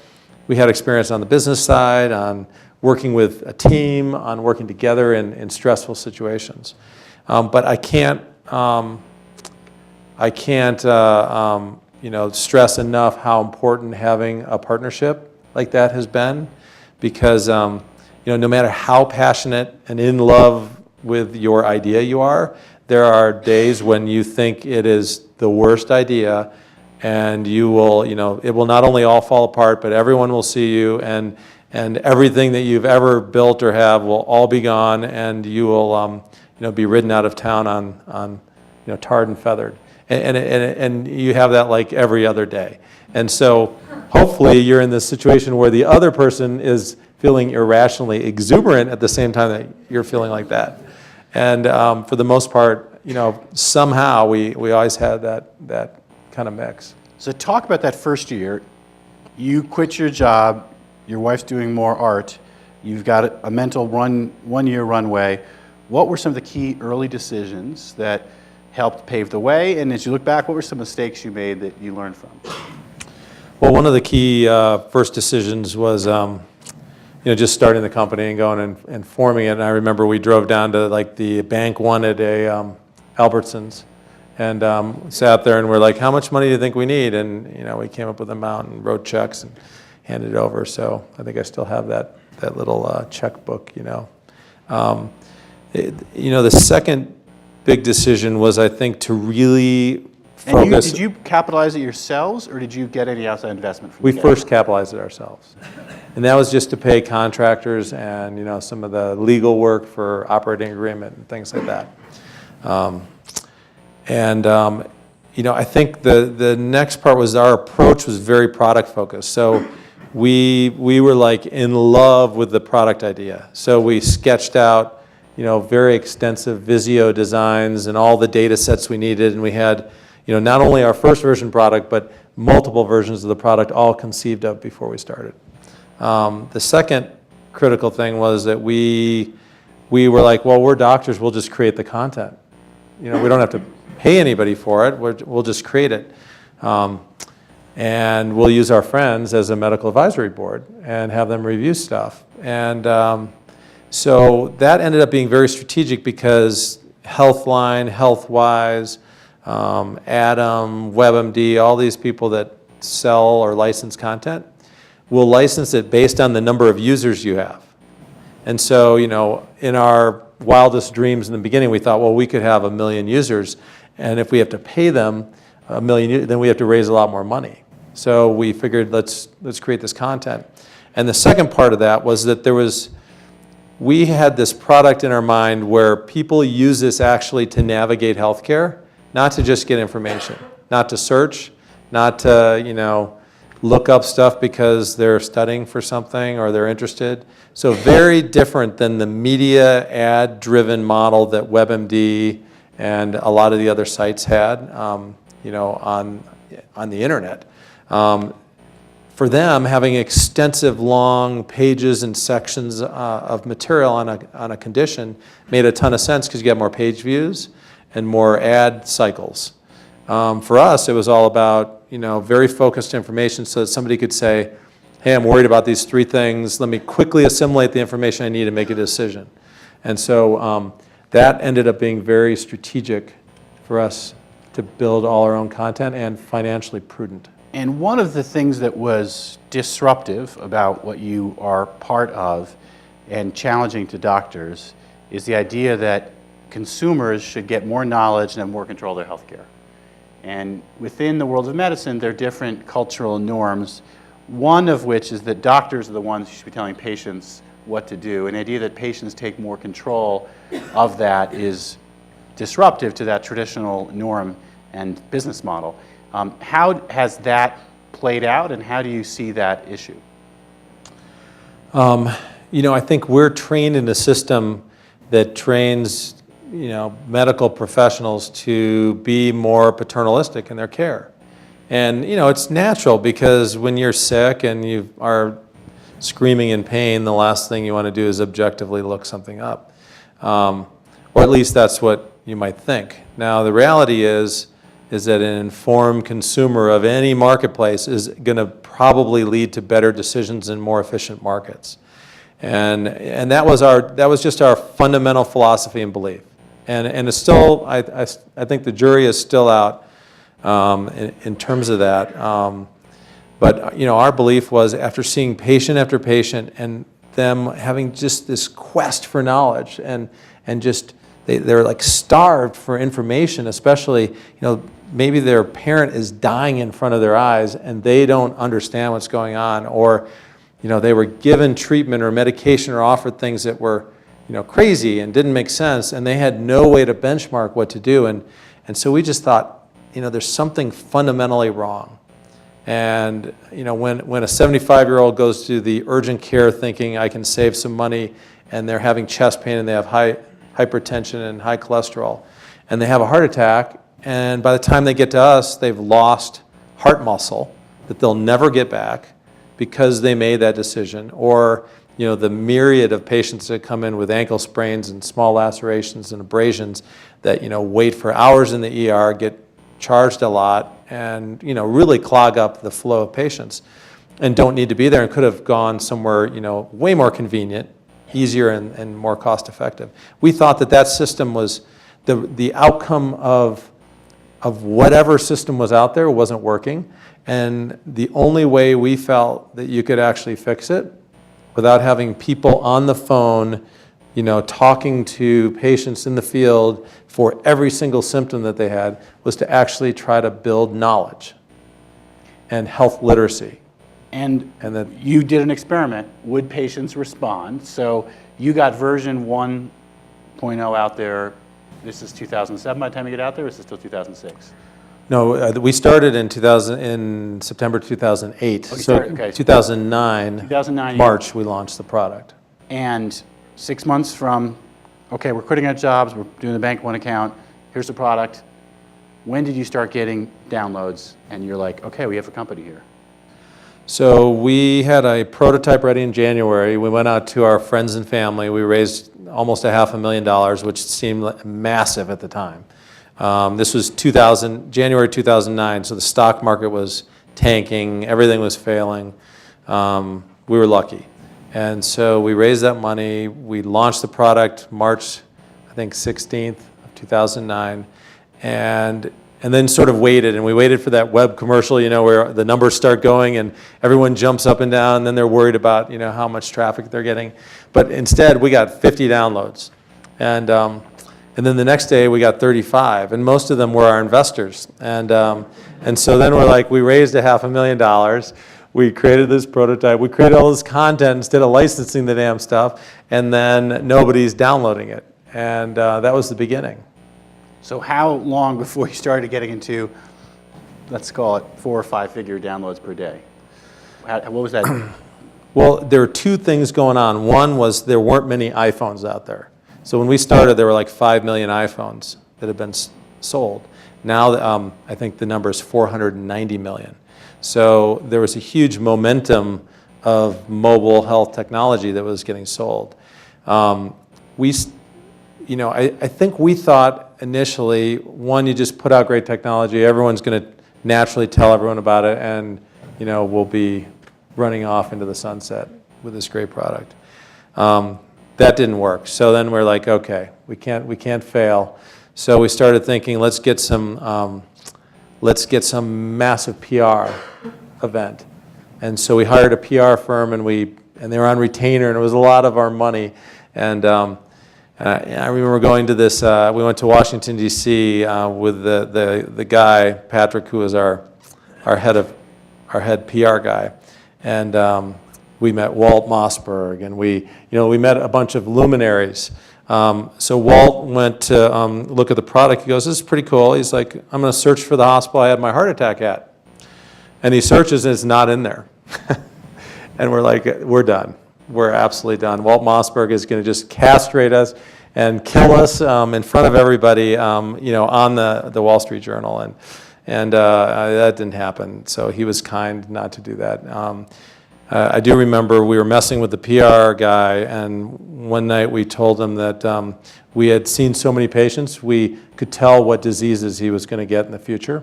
we had experience on the business side, on working with a team, on working together in stressful situations. But I can't stress enough how important having a partnership like that has been, because no matter how passionate and in love with your idea you are, there are days when you think it is the worst idea, and you will, it will not only all fall apart, but everyone will see you, and everything that you've ever built or have will all be gone, and you will be ridden out of town on tarred and feathered. And you have that like every other day. And so hopefully you're in this situation where the other person is feeling irrationally exuberant at the same time that you're feeling like that. And for the most part, somehow we always had that kind of mix. So talk about that first year. You quit your job, your wife's doing more art, you've got a mental 1 year runway. What were some of the key early decisions that helped pave the way? And as you look back, what were some mistakes you made that you learned from? Well, one of the key first decisions was just starting the company and going and forming it. And I remember we drove down to the bank wanted a Albertsons, and sat there and we're like, how much money do you think we need? And we came up with an amount and wrote checks and handed it over. So I think I still have that little checkbook. The second big decision was, I think, to really And focus. did you capitalize it yourselves, or did you get any outside investment from We the first capitalized it ourselves. And that was just to pay contractors and, some of the legal work for operating agreement and things like that. I think the next part was our approach was very product focused. So we were like in love with the product idea. So we sketched out, very extensive Visio designs and all the data sets we needed. And we had, not only our first version product, but multiple versions of the product all conceived of before we started. The second critical thing was that we were like, well, we're doctors, we'll just create the content. We don't have to pay anybody for it, we'll just create it. And we'll use our friends as a medical advisory board and have them review stuff. And so that ended up being very strategic because Healthline, HealthWise, Adam, WebMD, all these people that sell or license content will license it based on the number of users you have. And so, in our wildest dreams in the beginning, we thought, well, we could have 1 million users, and if we have to pay them 1 million, then we have to raise a lot more money. So we figured, let's create this content. And the second part of that was that we had this product in our mind where people use this actually to navigate healthcare, not to just get information, not to search, not to, look up stuff because they're studying for something or they're interested. So very different than the media ad-driven model that WebMD and a lot of the other sites had, on the internet. For them, having extensive long pages and sections of material on a condition made a ton of sense because you get more page views and more ad cycles. For us, it was all about very focused information so that somebody could say, hey, I'm worried about these 3 things. Let me quickly assimilate the information I need to make a decision. And so that ended up being very strategic for us to build all our own content and financially prudent. And one of the things that was disruptive about what you are part of and challenging to doctors is the idea that consumers should get more knowledge and have more control of their healthcare. And within the world of medicine, there are different cultural norms, one of which is that doctors are the ones who should be telling patients what to do. And the idea that patients take more control of that is disruptive to that traditional norm and business model. How has that played out, and how do you see that issue? I think we're trained in a system that trains medical professionals to be more paternalistic in their care. And, it's natural because when you're sick and you are screaming in pain, the last thing you want to do is objectively look something up. Or at least that's what you might think. Now, the reality is that an informed consumer of any marketplace is going to probably lead to better decisions and more efficient markets. And that was just our fundamental philosophy and belief. And it's still, I think the jury is still out in terms of that. But our belief was after seeing patient after patient and them having just this quest for knowledge and just they're like starved for information, especially maybe their parent is dying in front of their eyes and they don't understand what's going on, or they were given treatment or medication or offered things that were crazy and didn't make sense, and they had no way to benchmark what to do. And so we just thought, there's something fundamentally wrong. And when a 75-year-old goes to the urgent care thinking I can save some money, and they're having chest pain and they have high hypertension and high cholesterol, and they have a heart attack, and by the time they get to us, they've lost heart muscle that they'll never get back because they made that decision. Or the myriad of patients that come in with ankle sprains and small lacerations and abrasions that wait for hours in the ER, get charged a lot, and really clog up the flow of patients, and don't need to be there and could have gone somewhere way more convenient, easier, and more cost effective. We thought that system was the outcome of whatever system was out there wasn't working, and the only way we felt that you could actually fix it without having people on the phone talking to patients in the field for every single symptom that they had, was to actually try to build knowledge and health literacy. And that you did an experiment. Would patients respond? So you got version 1.0 out there. This is 2007 by the time you get out there, or is this still 2006? No, we started in September 2008. Oh, you So started, okay. 2009, March, we launched the product. And 6 months from, okay, we're quitting our jobs, we're doing the bank one account, here's the product. When did you start getting downloads and you're like, okay, we have a company here? So we had a prototype ready in January. We went out to our friends and family. We raised almost $500,000, which seemed massive at the time. This was January 2009, so the stock market was tanking, everything was failing. We were lucky. And so we raised that money. We launched the product March, I think, 16th of 2009. And then sort of waited, and we waited for that web commercial, where the numbers start going and everyone jumps up and down, and then they're worried about, how much traffic they're getting. But instead, we got 50 downloads. And then the next day, we got 35, and most of them were our investors. And so then we're like, we raised $500,000. We created this prototype. We created all this content instead of licensing the damn stuff, and then nobody's downloading it. And that was the beginning. So how long before you started getting into, let's call it 4 or 5 figure downloads per day? What was that? Well, there were two things going on. One was there weren't many iPhones out there. So when we started, there were like 5 million iPhones that had been sold. Now, I think the number is 490 million. So there was a huge momentum of mobile health technology that was getting sold. I think we thought initially, one, you just put out great technology, everyone's going to naturally tell everyone about it, and we'll be running off into the sunset with this great product. That didn't work. So then we're like, okay, we can't fail. So we started thinking, let's get some massive PR event. And so we hired a PR firm, and they were on retainer, and it was a lot of our money. And I remember going to this. We went to Washington D.C. With the guy Patrick, who was our head PR guy, and we met Walt Mossberg, and we met a bunch of luminaries. So Walt went to look at the product. He goes, "This is pretty cool." He's like, "I'm going to search for the hospital I had my heart attack at," and he searches, and it's not in there. And we're like, "We're done. We're absolutely done. Walt Mossberg is going to just castrate us and kill us in front of everybody, on the Wall Street Journal." And that didn't happen. So he was kind not to do that. I do remember we were messing with the PR guy, and one night we told him that we had seen so many patients, we could tell what diseases he was going to get in the future.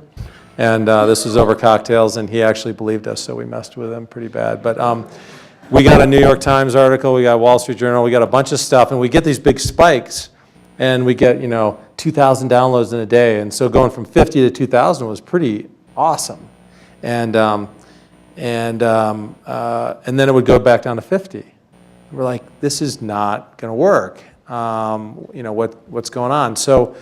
And this was over cocktails, and he actually believed us, so we messed with him pretty bad. But we got a New York Times article, we got Wall Street Journal, we got a bunch of stuff, and we get these big spikes, and we get 2,000 downloads in a day. And so going from 50 to 2,000 was pretty awesome. And then it would go back down to 50. We're like, this is not going to work. What's going on? So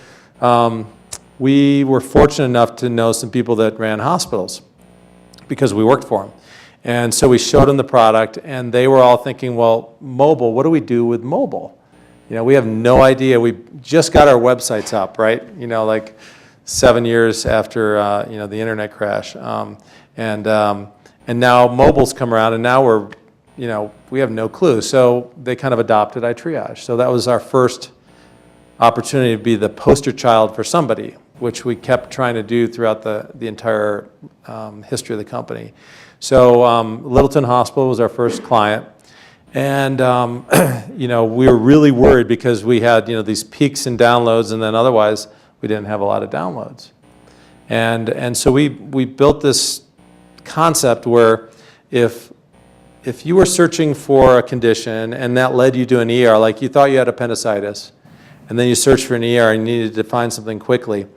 we were fortunate enough to know some people that ran hospitals because we worked for them. And so we showed them the product, and they were all thinking, well, mobile, what do we do with mobile? We have no idea. We just got our websites up, right? Like 7 years after, the internet crash. And now mobile's come around, and now we have no clue. So they kind of adopted iTriage. So that was our first opportunity to be the poster child for somebody, which we kept trying to do throughout the entire history of the company. So Littleton Hospital was our first client. And, we were really worried because we had, these peaks in downloads, and then otherwise we didn't have a lot of downloads. And so we built this concept where if you were searching for a condition and that led you to an ER, like you thought you had appendicitis, and then you searched for an ER and you needed to find something quickly,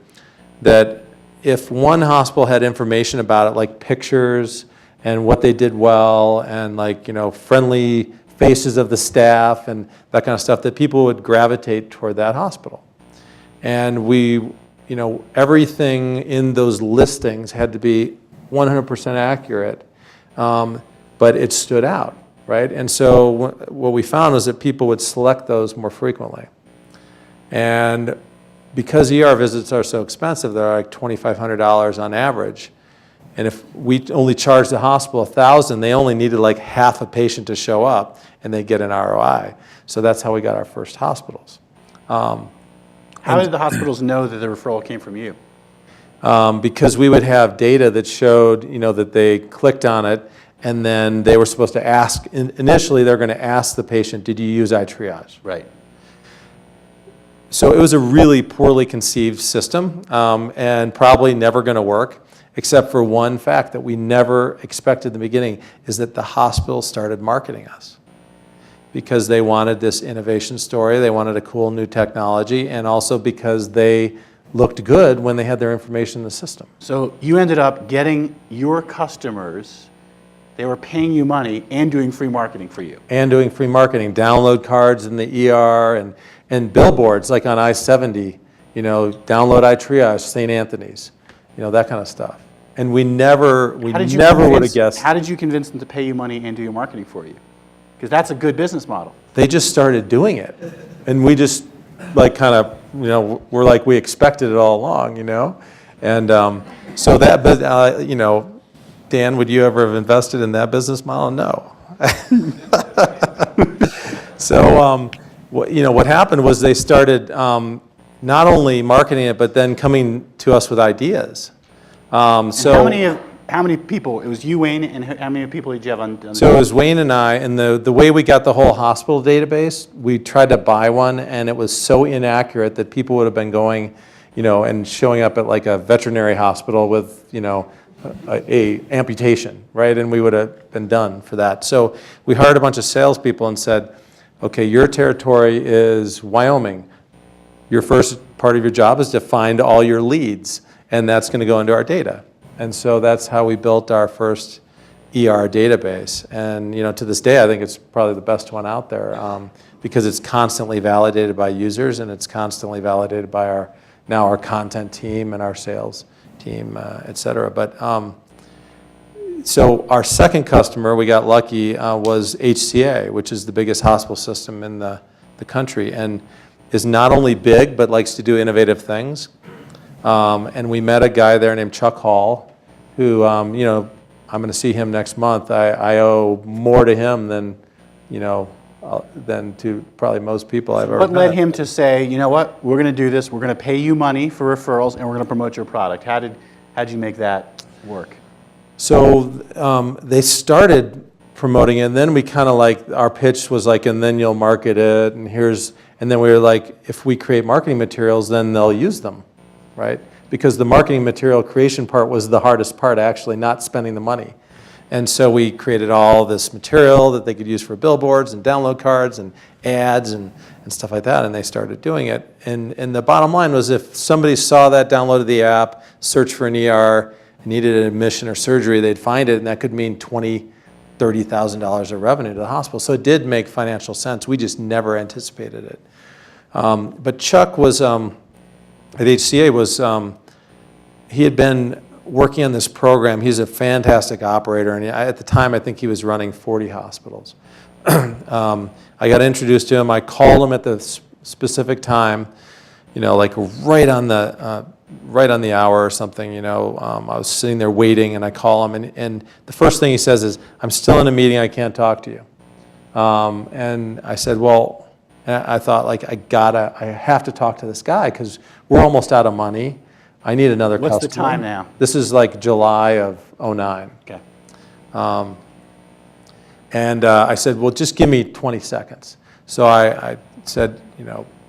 that if one hospital had information about it, like pictures and what they did well, and friendly faces of the staff and that kind of stuff, that people would gravitate toward that hospital. And everything in those listings had to be 100% accurate, but it stood out, right? And so what we found was that people would select those more frequently. And because ER visits are so expensive, they're like $2,500 on average. And if we only charged the hospital $1,000, they only needed like half a patient to show up, and they get an ROI. So that's how we got our first hospitals. How did the hospitals know that the referral came from you? Because we would have data that showed, that they clicked on it, and then they were supposed to ask. Initially, they're going to ask the patient, "Did you use iTriage?" Right. So it was a really poorly conceived system, and probably never going to work, except for one fact that we never expected in the beginning, is that the hospital started marketing us, because they wanted this innovation story, they wanted a cool new technology, and also because they looked good when they had their information in the system. So you ended up getting your customers, they were paying you money and doing free marketing for you. And doing free marketing, download cards in the ER, and billboards like on I-70, download iTriage, St. Anthony's, that kind of stuff. And we never would have guessed. How did you convince them to pay you money and do your marketing for you? Because that's a good business model. They just started doing it. And we just we're like, we expected it all along, And so that, Dan, would you ever have invested in that business model? No. So, what happened was they started not only marketing it, but then coming to us with ideas. How many people? It was you, Wayne, and how many people did you have on the So it was Wayne and I, and the way we got the whole hospital database, we tried to buy one, and it was so inaccurate that people would have been going, and showing up at like a veterinary hospital with, a amputation, right? And we would have been done for that. So we hired a bunch of salespeople and said, okay, your territory is Wyoming. Your first part of your job is to find all your leads, and that's going to go into our data. And so that's how we built our first ER database. And to this day, I think it's probably the best one out there, because it's constantly validated by users, and it's constantly validated by our content team and our sales team, et cetera. But so our second customer, we got lucky, was HCA, which is the biggest hospital system in the country, and is not only big, but likes to do innovative things. And we met a guy there named Chuck Hall, who, I'm going to see him next month. I owe more to him than to probably most people I've ever met. What led him to say, you know what, we're going to do this, we're going to pay you money for referrals, and we're going to promote your product? How did you make that work? So they started promoting it, and then we kind of our pitch was like, and then you'll market it, and then we were like, if we create marketing materials, then they'll use them, right? Because the marketing material creation part was the hardest part, actually, not spending the money. And so we created all this material that they could use for billboards and download cards and ads and stuff like that, and they started doing it. And the bottom line was, if somebody saw that, downloaded the app, searched for an ER, needed an admission or surgery, they'd find it, and that could mean $20,000, $30,000 of revenue to the hospital. So it did make financial sense. We just never anticipated it. But Chuck was, at HCA, he had been working on this program. He's a fantastic operator, and at the time, I think he was running 40 hospitals. I got introduced to him. I called him at the specific time, right on the hour or something. I was sitting there waiting, and I call him, and the first thing he says is, "I'm still in a meeting. I can't talk to you." And I said, well, I thought, I have to talk to this guy, because we're almost out of money. I need another customer. What's the time now? This is July of 2009. Okay. And I said, well, just give me 20 seconds. So I said,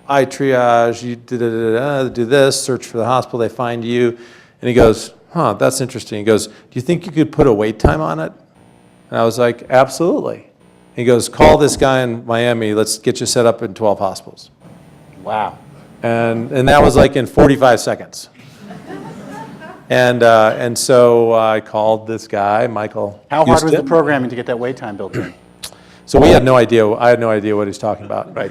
iTriage, you do this, search for the hospital, they find you. And he goes, that's interesting. He goes, do you think you could put a wait time on it? And I was like, absolutely. He goes, call this guy in Miami, let's get you set up in 12 hospitals. Wow. And that was in 45 seconds. And so I called this guy, Michael. How hard was Houston. the programming to get that wait time built in? So we had no idea, I had no idea what he's talking about. Right.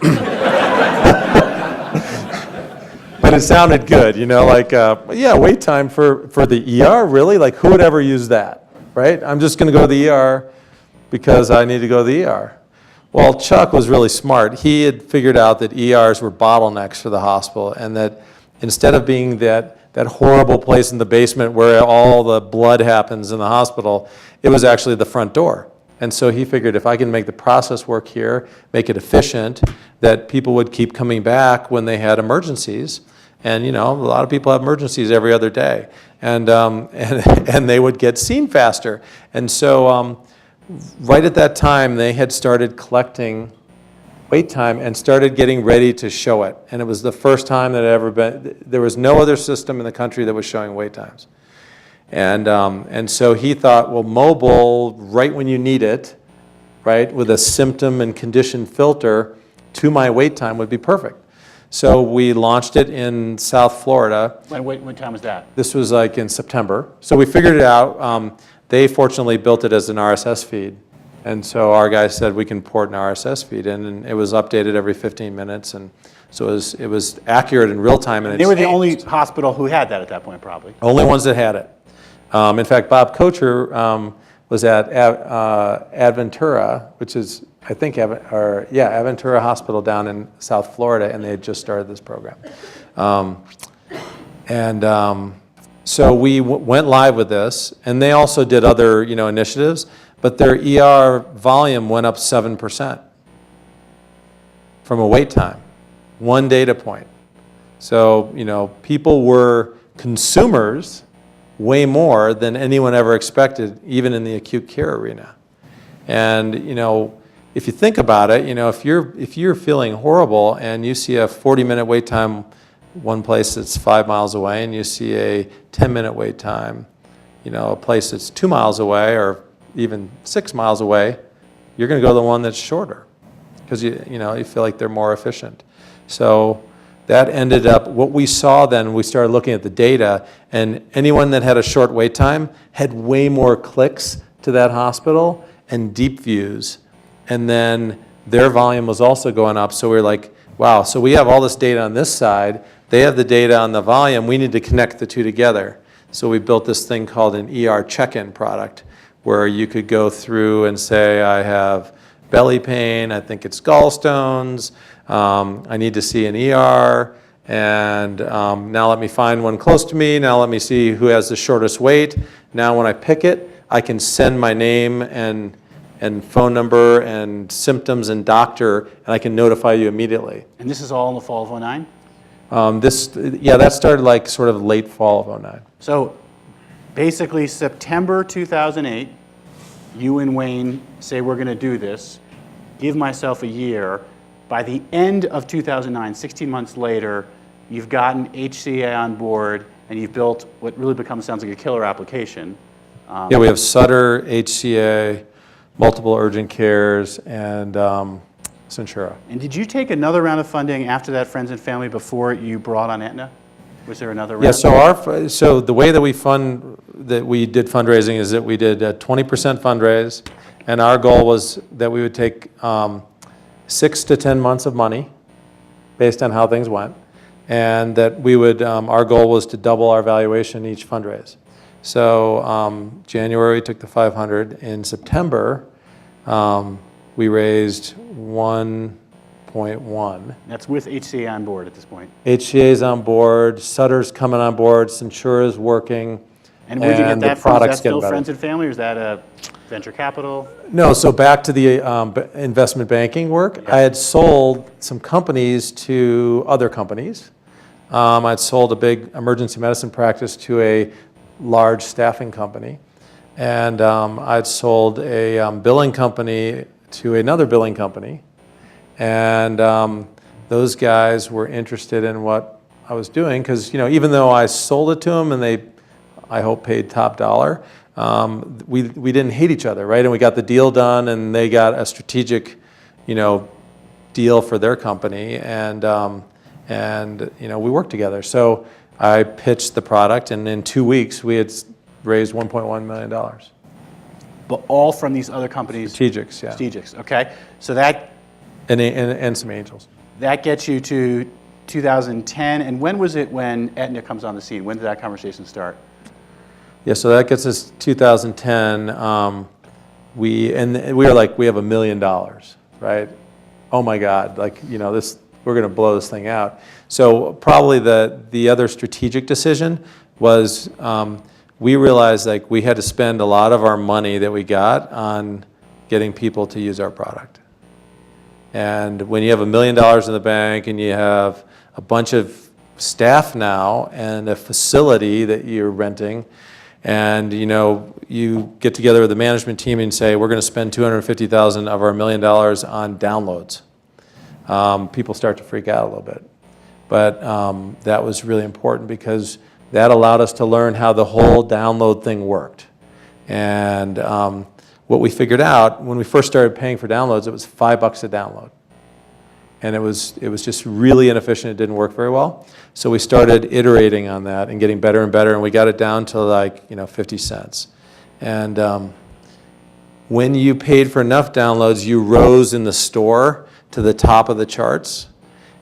But it sounded good, yeah, wait time for the ER, really? Like, who would ever use that, right? I'm just going to go to the ER because I need to go to the ER. Well, Chuck was really smart. He had figured out that ERs were bottlenecks for the hospital, and that instead of being that horrible place in the basement where all the blood happens in the hospital, it was actually the front door. And so he figured if I can make the process work here, make it efficient, that people would keep coming back when they had emergencies. And a lot of people have emergencies every other day, and they would get seen faster. And so right at that time, they had started collecting wait time and started getting ready to show it. And it was the first time that it had ever been. There was no other system in the country that was showing wait times. And so he thought, well, mobile, right when you need it, right, with a symptom and condition filter to my wait time would be perfect. So we launched it in South Florida. What time was that? This was like in September. So we figured it out. They fortunately built it as an RSS feed. And so our guy said we can port an RSS feed in, and it was updated every 15 minutes. And so it was accurate in real time. And they were the only hospital who had that at that point, probably. Only ones that had it. In fact, Bob Kocher was at Adventura, which is, I think, Adventura Hospital down in South Florida, and they had just started this program. So we went live with this, and they also did other, initiatives, but their ER volume went up 7% from a wait time, one data point. So, people were consumers way more than anyone ever expected, even in the acute care arena. And, if you think about it, if you're feeling horrible and you see a 40-minute wait time one place that's 5 miles away, and you see a 10-minute wait time, a place that's 2 miles away or even 6 miles away, you're going to go to the one that's shorter because you feel like they're more efficient. So that ended up, what we saw then, we started looking at the data, and anyone that had a short wait time had way more clicks to that hospital and deep views. And then their volume was also going up. So we were like, wow, so we have all this data on this side. They have the data on the volume. We need to connect the two together. So we built this thing called an ER check-in product, where you could go through and say, I have belly pain, I think it's gallstones, I need to see an ER, and now let me find one close to me, now let me see who has the shortest wait. Now when I pick it, I can send my name and phone number and symptoms and doctor, and I can notify you immediately. And this is all in the fall of 2009? That started like sort of late fall of 2009. So basically September 2008, you and Wayne say we're going to do this, give myself a year. By the end of 2009, 16 months later, you've gotten HCA on board and you've built what really sounds like a killer application. We have Sutter, HCA, multiple urgent cares, and Centura. And did you take another round of funding after that, friends and family, before you brought on Aetna? Was there another round? Yeah, so the way that we did fundraising is that we did a 20% fundraise, and our goal was that we would take 6 to 10 months of money based on how things went, and that we would, our goal was to double our valuation each fundraise. So January we took the 500. In September, we raised 1.1. That's with HCA on board at this point. HCA's on board, Sutter's coming on board, Centura's working. And where'd you get that from? Is that still better. friends and family, or is that a venture capital? No, so back to the investment banking work. Yeah. I had sold some companies to other companies. I'd sold a big emergency medicine practice to a large staffing company. And I'd sold a billing company to another billing company. And those guys were interested in what I was doing because, even though I sold it to them and they, I hope, paid top dollar, we didn't hate each other, right? And we got the deal done, and they got a strategic, deal for their company, and we worked together. So I pitched the product, and in 2 weeks we had raised $1.1 million. but all from these other companies? Strategics, yeah. Strategics, okay. So that And some angels. gets you to 2010, and when was it when Aetna comes on the scene? When did that conversation start? Yeah, so that gets us 2010. We were like, we have $1 million, right? Oh my God, like, we're going to blow this thing out. So probably the other strategic decision was we realized like we had to spend a lot of our money that we got on getting people to use our product. And when you have $1 million in the bank and you have a bunch of staff now and a facility that you're renting, and you get together with the management team and say, we're going to spend $250,000 of our $1 million on downloads. People start to freak out a little bit. But that was really important because that allowed us to learn how the whole download thing worked. And what we figured out when we first started paying for downloads, it was $5 a download. And it was just really inefficient. It didn't work very well. So we started iterating on that and getting better and better, and we got it down to like 50 cents. And when you paid for enough downloads, you rose in the store to the top of the charts.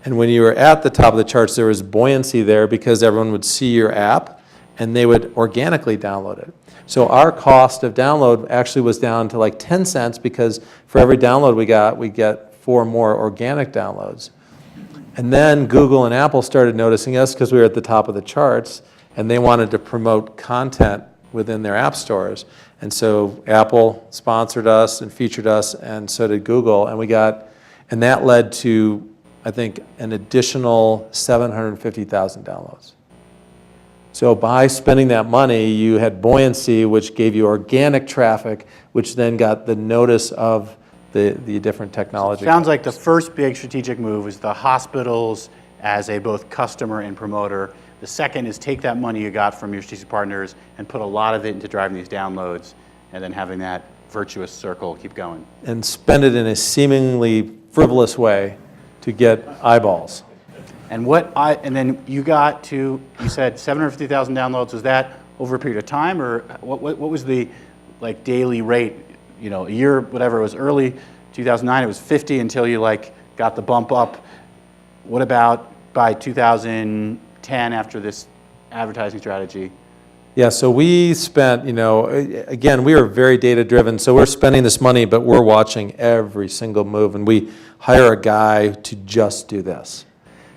And when you were at the top of the charts, there was buoyancy there because everyone would see your app and they would organically download it. So our cost of download actually was down to like 10 cents because for every download we get 4 more organic downloads. And then Google and Apple started noticing us because we were at the top of the charts, and they wanted to promote content within their app stores. And so Apple sponsored us and featured us, and so did Google, and that led to, I think, an additional 750,000 downloads. So by spending that money, you had buoyancy, which gave you organic traffic, which then got the notice of the different technology. Sounds like the first big strategic move is the hospitals as a both customer and promoter. The second is take that money you got from your strategic partners and put a lot of it into driving these downloads, and then having that virtuous circle keep going. And spend it in a seemingly frivolous way to get eyeballs. And then you said 750,000 downloads. Was that over a period of time, or what was the daily rate? A year, whatever, it was early 2009, it was 50 until you got the bump up. What about by 2010 after this advertising strategy? Yeah, so we spent, again, we are very data driven, so we're spending this money, but we're watching every single move, and we hire a guy to just do this.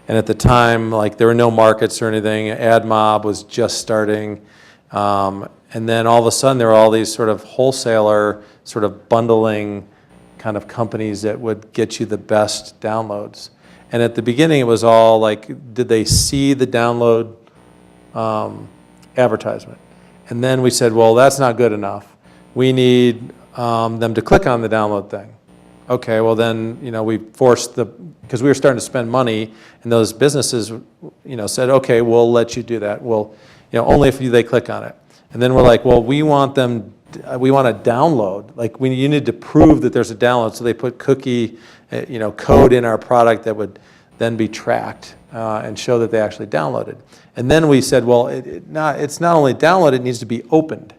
And at the time, there were no markets or anything. AdMob was just starting. And then all of a sudden, there were all these sort of wholesaler, sort of bundling kind of companies that would get you the best downloads. And at the beginning, it was all did they see the download advertisement? And then we said, well, that's not good enough. We need them to click on the download thing. Okay, well then, we forced because we were starting to spend money, and those businesses, said, okay, we'll let you do that. Well, only if they click on it. And then we're like, well, we want a download. You need to prove that there's a download. So they put cookie, code in our product that would then be tracked and show that they actually downloaded. And then we said, well, it's not only downloaded, it needs to be opened.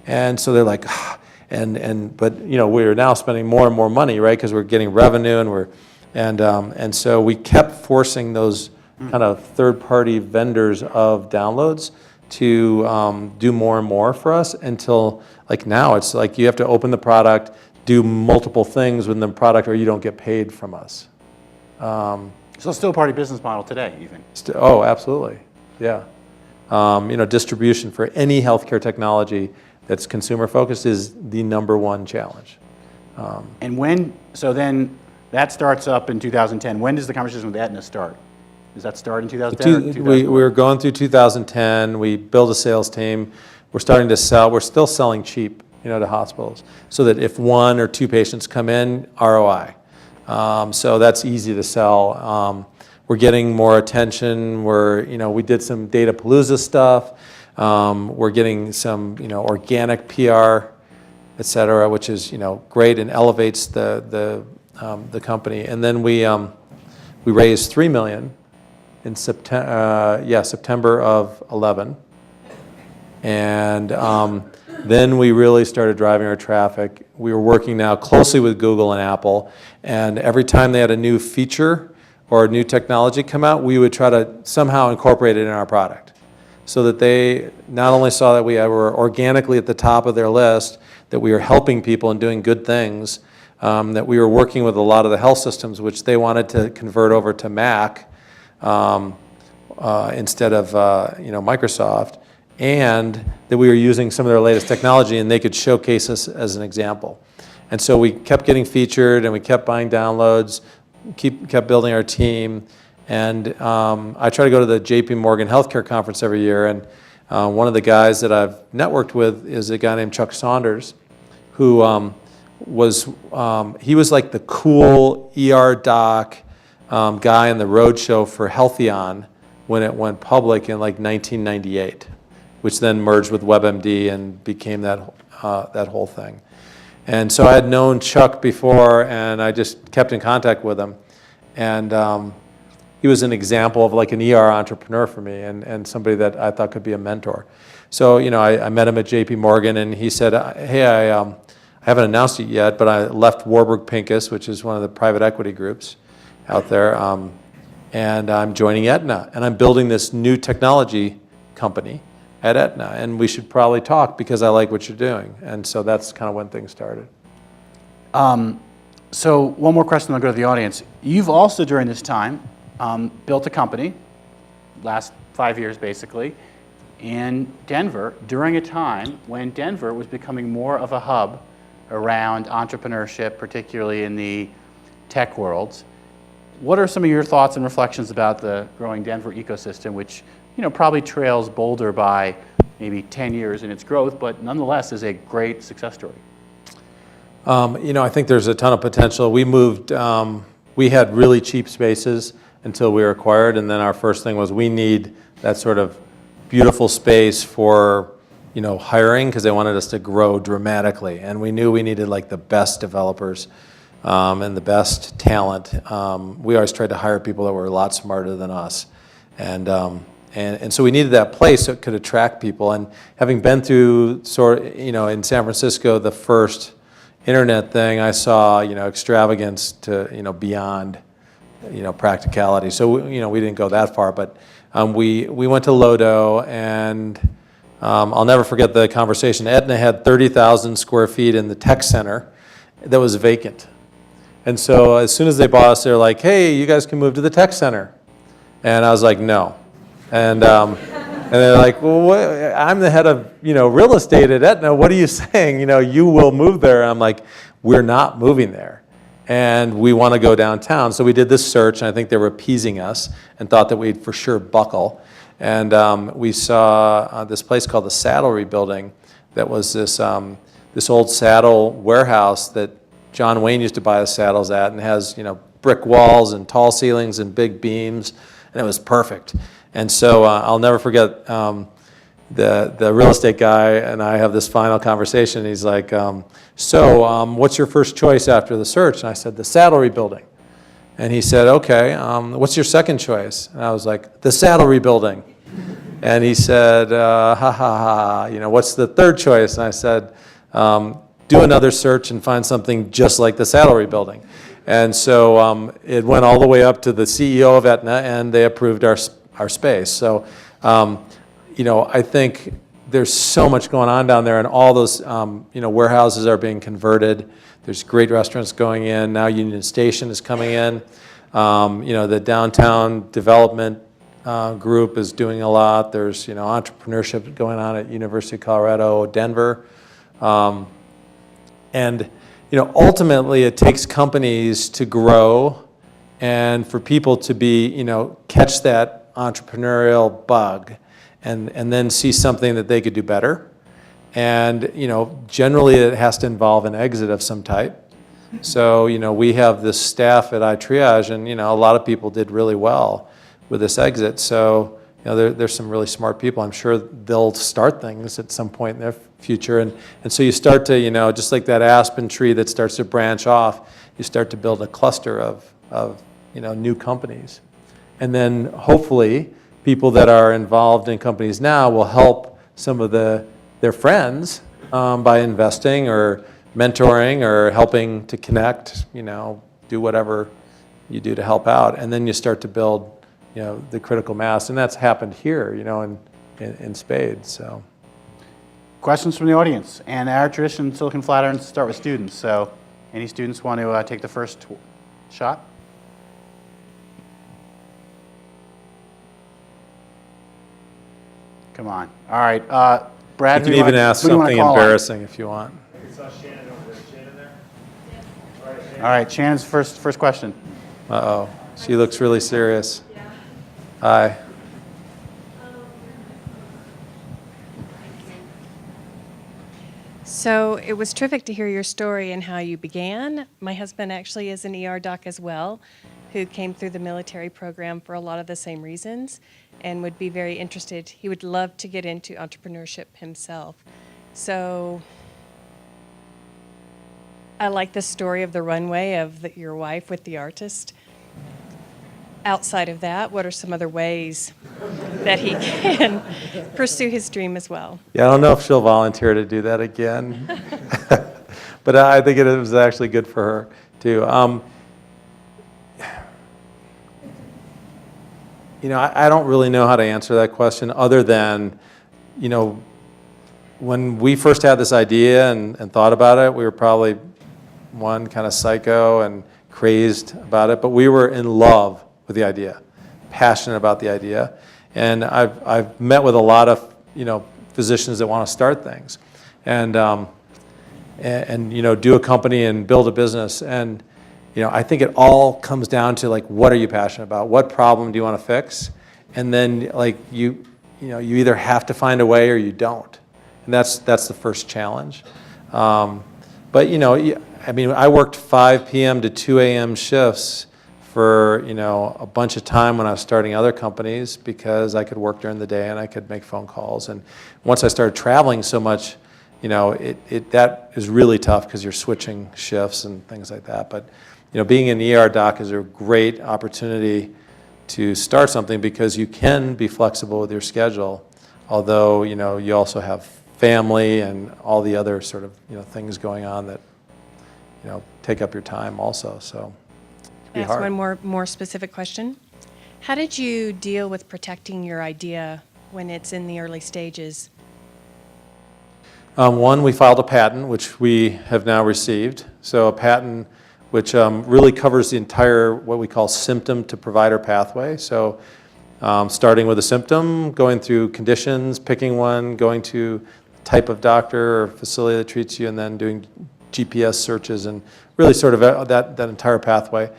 And so they're like, but we're now spending more and more money, right? Because we're getting revenue, and so we kept forcing those kind of third-party vendors of downloads to do more and more for us until now it's you have to open the product, do multiple things within the product, or you don't get paid from us. So still part of your business model today, even. Oh, absolutely, yeah. Distribution for any healthcare technology that's consumer focused is the number1 challenge. Then that starts up in 2010. When does the conversation with Aetna start? Does that start in 2010? We were going through 2010. We built a sales team. We're starting to sell. We're still selling cheap, to hospitals, so that if 1 or 2 patients come in, ROI. So that's easy to sell. We're getting more attention. We did some Datapalooza stuff. We're getting some, organic PR, et cetera, which is, great and elevates the company. And then we raised $3 million in September of 11, and Then we really started driving our traffic. We were working now closely with Google and Apple, and every time they had a new feature or a new technology come out, we would try to somehow incorporate it in our product, so that they not only saw that we were organically at the top of their list, that we were helping people and doing good things, that we were working with a lot of the health systems, which they wanted to convert over to Mac instead of Microsoft, and that we were using some of their latest technology and they could showcase us as an example. And so we kept getting featured and we kept buying downloads, kept building our team. And I try to go to the JP Morgan Healthcare Conference every year, and one of the guys that I've networked with is a guy named Chuck Saunders, who was like the cool ER doc guy in the roadshow for Healthion when it went public in like 1998, which then merged with WebMD and became that whole thing. And so I had known Chuck before, and I just kept in contact with him. And he was an example of like an ER entrepreneur for me, and somebody that I thought could be a mentor. So, I met him at JP Morgan, and he said, hey, I haven't announced it yet, but I left Warburg Pincus, which is one of the private equity groups out there, and I'm joining Aetna, and I'm building this new technology company at Aetna, and we should probably talk because I like what you're doing. And so that's kind of when things started. So one more question, I'll go to the audience. You've also, during this time, built a company, last 5 years basically, in Denver, during a time when Denver was becoming more of a hub around entrepreneurship, particularly in the tech worlds. What are some of your thoughts and reflections about the growing Denver ecosystem, which probably trails Boulder by maybe 10 years in its growth, but nonetheless is a great success story? I think there's a ton of potential. We moved, we had really cheap spaces until we were acquired, and then our first thing was we need that sort of beautiful space for hiring, because they wanted us to grow dramatically, and we knew we needed like the best developers and the best talent. We always tried to hire people that were a lot smarter than us, and so we needed that place that could attract people. And having been through in San Francisco, the first internet thing, I saw extravagance to beyond practicality. So we didn't go that far, but we went to Lodo, and I'll never forget the conversation. Aetna had 30,000 square feet in the tech center that was vacant. And so as soon as they bought us, they're like, hey, you guys can move to the tech center. And I was like, no. And they're like, well, I'm the head of real estate at Aetna. What are you saying? You will move there. And I'm like, we're not moving there. And we want to go downtown. So we did this search, and I think they were appeasing us and thought that we'd for sure buckle. And we saw this place called the Saddlery Building that was this old saddle warehouse that John Wayne used to buy his saddles at, and has brick walls and tall ceilings and big beams, and it was perfect. And so I'll never forget the real estate guy and I have this final conversation. He's like, what's your first choice after the search? And I said, the Saddlery Building. And he said, okay, what's your second choice? And I was like, the Saddlery Building. And he said, what's the third choice? And I said, do another search and find something just like the Saddlery Building. And so it went all the way up to the CEO of Aetna, and they approved our space. So, I think there's so much going on down there, and all those, warehouses are being converted. There's great restaurants going in. Now Union Station is coming in. The downtown development group is doing a lot. There's, entrepreneurship going on at University of Colorado, Denver. And ultimately it takes companies to grow and for people to be, catch that entrepreneurial bug and then see something that they could do better. And, generally it has to involve an exit of some type. So, we have this staff at iTriage, and, a lot of people did really well with this exit. So, there's some really smart people. I'm sure they'll start things at some point in their future. And so you start to, just like that aspen tree that starts to branch off, you start to build a cluster of new companies. And then hopefully people that are involved in companies now will help some of their friends by investing or mentoring or helping to connect, do whatever you do to help out. And then you start to build, the critical mass. And that's happened here, in spades, so. Questions from the audience? And our tradition, Silicon Flatirons, start with students. So any students want to take the first shot? Come on. All right. Brad, You can even ask something embarrassing if you want. I saw Shannon over there. Shannon there? All right, Shannon's first question. Uh-oh, she looks really serious. Hi. So it was terrific to hear your story and how you began. My husband actually is an ER doc as well, who came through the military program for a lot of the same reasons and would be very interested. He would love to get into entrepreneurship himself. So I like the story of the runway of your wife with the artist. Outside of that, what are some other ways that he can pursue his dream as well? Yeah, I don't know if she'll volunteer to do that again, but I think it was actually good for her too. I don't really know how to answer that question other than, when we first had this idea and thought about it, we were probably one kind of psycho and crazed about it, but we were in love with the idea, passionate about the idea. And I've met with a lot of, physicians that want to start things and do a company and build a business. And, I think it all comes down to what are you passionate about? What problem do you want to fix? And then you either have to find a way or you don't. And that's the first challenge. But, I worked 5 p.m. to 2 a.m. shifts for a bunch of time when I was starting other companies because I could work during the day and I could make phone calls. And once I started traveling so much, that is really tough because you're switching shifts and things like that. But being an ER doc is a great opportunity to start something because you can be flexible with your schedule, although you also have family and all the other sort of things going on that take up your time also. So. Ask one more specific question. How did you deal with protecting your idea when it's in the early stages? One, we filed a patent, which we have now received. So a patent which really covers the entire what we call symptom to provider pathway. So starting with a symptom, going through conditions, picking one, going to type of doctor or facility that treats you, and then doing GPS searches and really sort of that entire pathway.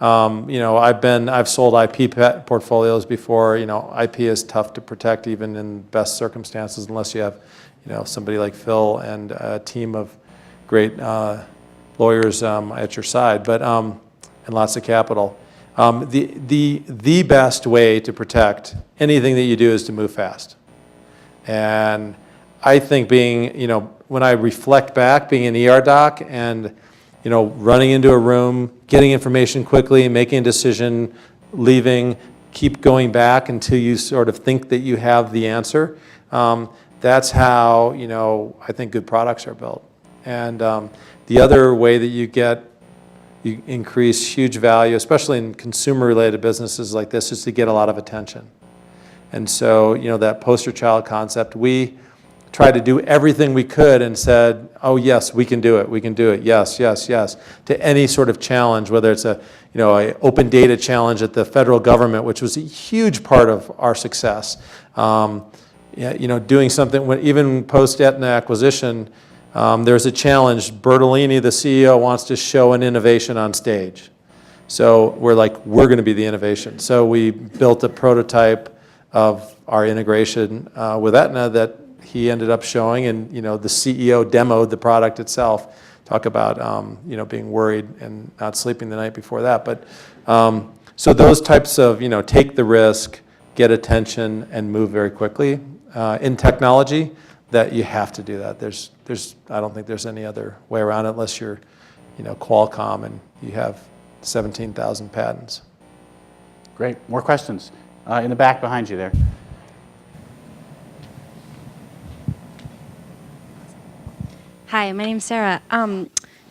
I've sold IP portfolios before. IP is tough to protect even in best circumstances unless you have, somebody like Phil and a team of great lawyers at your side, but and lots of capital. The best way to protect anything that you do is to move fast. And I think when I reflect back, being an ER doc and running into a room, getting information quickly, making a decision, leaving, keep going back until you sort of think that you have the answer. That's how, I think good products are built. And the other way that you increase huge value, especially in consumer-related businesses like this, is to get a lot of attention. And so, that poster child concept, we tried to do everything we could and said, oh yes, we can do it, yes, yes, yes, to any sort of challenge, whether it's a open data challenge at the federal government, which was a huge part of our success. Doing something, even post-Aetna acquisition, there's a challenge. Bertolini, the CEO, wants to show an innovation on stage. So we're going to be the innovation. So we built a prototype of our integration with Aetna that he ended up showing, and the CEO demoed the product itself. Talk about being worried and not sleeping the night before that. But so those types of take the risk, get attention, and move very quickly in technology. That you have to do that. I don't think there's any other way around it unless you're Qualcomm and you have 17,000 patents. Great. More questions in the back behind you there. Hi, my name's Sarah. So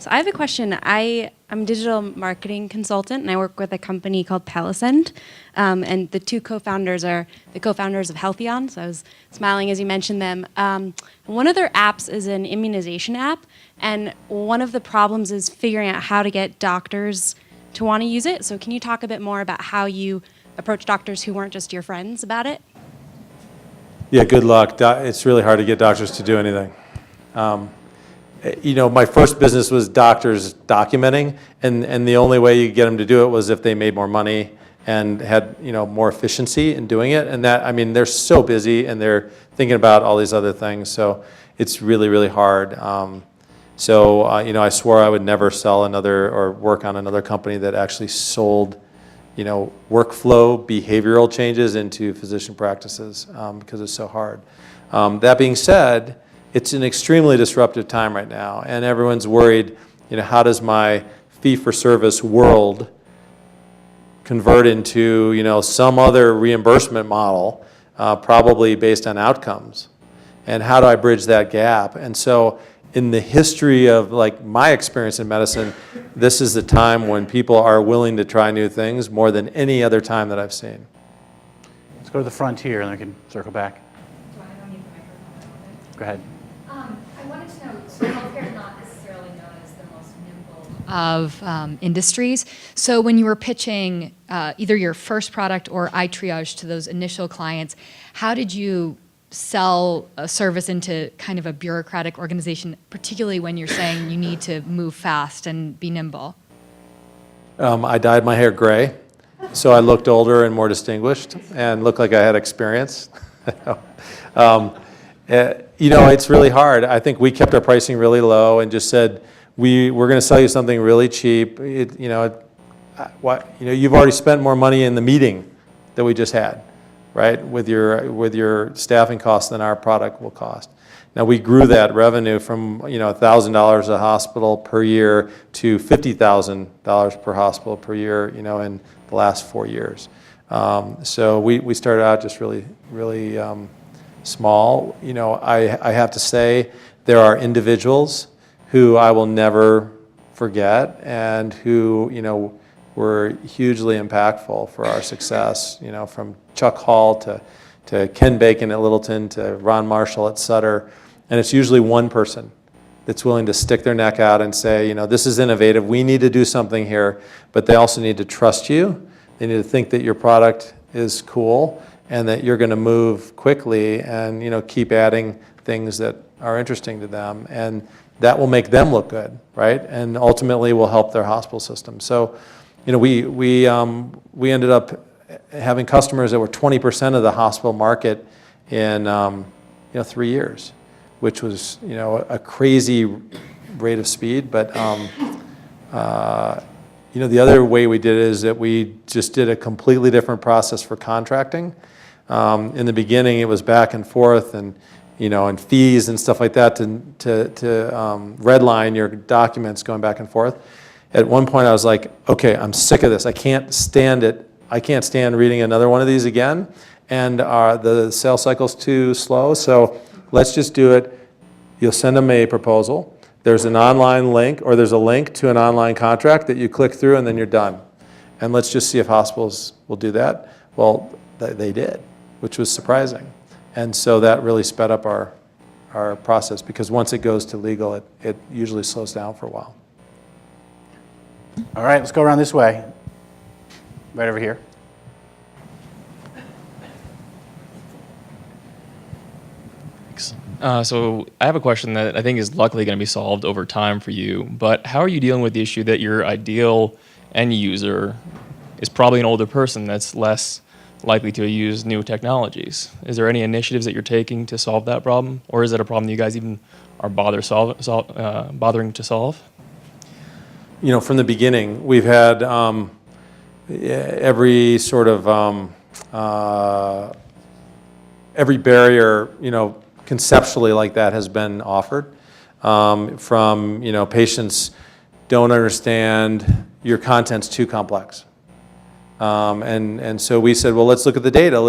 I have a question. I'm a digital marketing consultant, and I work with a company called Palisend. And the two co-founders are the co-founders of Healthion, so I was smiling as you mentioned them. One of their apps is an immunization app, and one of the problems is figuring out how to get doctors to want to use it. So can you talk a bit more about how you approach doctors who weren't just your friends about it? Yeah, good luck. It's really hard to get doctors to do anything. My first business was doctors documenting, and the only way you could get them to do it was if they made more money and had, more efficiency in doing it. And that, they're so busy and they're thinking about all these other things. So it's really, really hard. I swore I would never sell another or work on another company that actually sold, workflow behavioral changes into physician practices because it's so hard. That being said, it's an extremely disruptive time right now, and everyone's worried, how does my fee-for-service world convert into, some other reimbursement model, probably based on outcomes, and how do I bridge that gap? And so in the history of my experience in medicine, this is the time when people are willing to try new things more than any other time that I've seen. Let's go to the front here, and then we can circle back. I don't need the microphone. Go ahead. I wanted to know, so healthcare is not necessarily known as the most nimble of industries. So when you were pitching either your first product or iTriage to those initial clients, how did you sell a service into kind of a bureaucratic organization, particularly when you're saying you need to move fast and be nimble? I dyed my hair gray, so I looked older and more distinguished and looked like I had experience. It's really hard. I think we kept our pricing really low and just said, we're going to sell you something really cheap. You've already spent more money in the meeting that we just had, right, with your staffing costs than our product will cost. Now, we grew that revenue from $1,000 a hospital per year to $50,000 per hospital per year, in the last 4 years. So we started out just really, really small. I have to say there are individuals who I will never forget and who, were hugely impactful for our success, from Chuck Hall to Ken Bacon at Littleton to Ron Marshall at Sutter. And it's usually one person that's willing to stick their neck out and say, this is innovative, we need to do something here, but they also need to trust you. They need to think that your product is cool and that you're going to move quickly and, keep adding things that are interesting to them. And that will make them look good, right? And ultimately will help their hospital system. So, we ended up having customers that were 20% of the hospital market in 3 years, which was a crazy rate of speed. But the other way we did it is that we just did a completely different process for contracting. In the beginning, it was back and forth and fees and stuff like that to redline your documents going back and forth. At one point, I was like, okay, I'm sick of this. I can't stand it. I can't stand reading another one of these again. And the sales cycle's too slow. So let's just do it. You'll send them a proposal. There's an online link, or there's a link to an online contract that you click through, and then you're done. And let's just see if hospitals will do that. Well, they did, which was surprising. And so that really sped up our process, because once it goes to legal, it usually slows down for a while. All right, let's go around this way. Right over here. Thanks. So I have a question that I think is luckily going to be solved over time for you, but how are you dealing with the issue that your ideal end user is probably an older person that's less likely to use new technologies? Is there any initiatives that you're taking to solve that problem, or is it a problem that you guys even are bothering to solve? From the beginning, we've had every sort of every barrier, conceptually like that has been offered. From patients don't understand your content's too complex, and so we said, well, let's look at the data.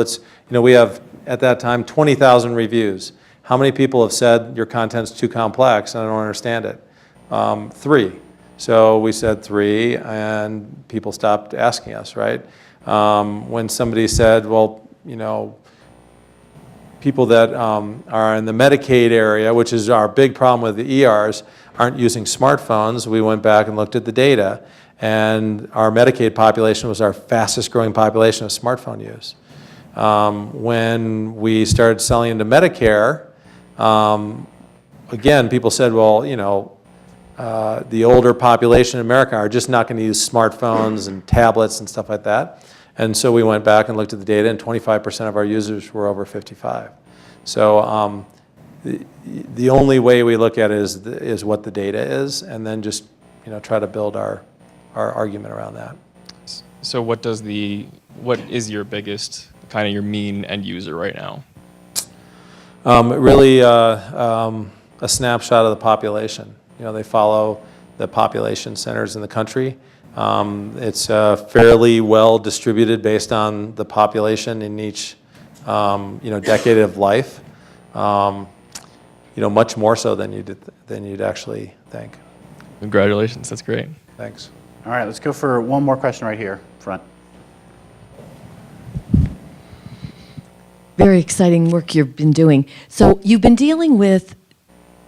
We have at that time 20,000 reviews, How many people have said your content's too complex and I don't understand it? 3. So we said 3, and people stopped asking us, right? When somebody said, well, people that are in the Medicaid area, which is our big problem with the ERs, aren't using smartphones, we went back and looked at the data, and our Medicaid population was our fastest growing population of smartphone use. When we started selling into Medicare, again, people said, well, the older population in America are just not going to use smartphones and tablets and stuff like that. And so we went back and looked at the data, and 25% of our users were over 55. So the only way we look at it is what the data is, and then just try to build our argument around that. So what is your biggest, kind of your mean end user right now? Really a snapshot of the population. They follow the population centers in the country. It's fairly well distributed based on the population in each decade of life. Much more so than you'd actually think. Congratulations, that's great. Thanks. All right, let's go for one more question right here, front. Very exciting work you've been doing. So you've been dealing with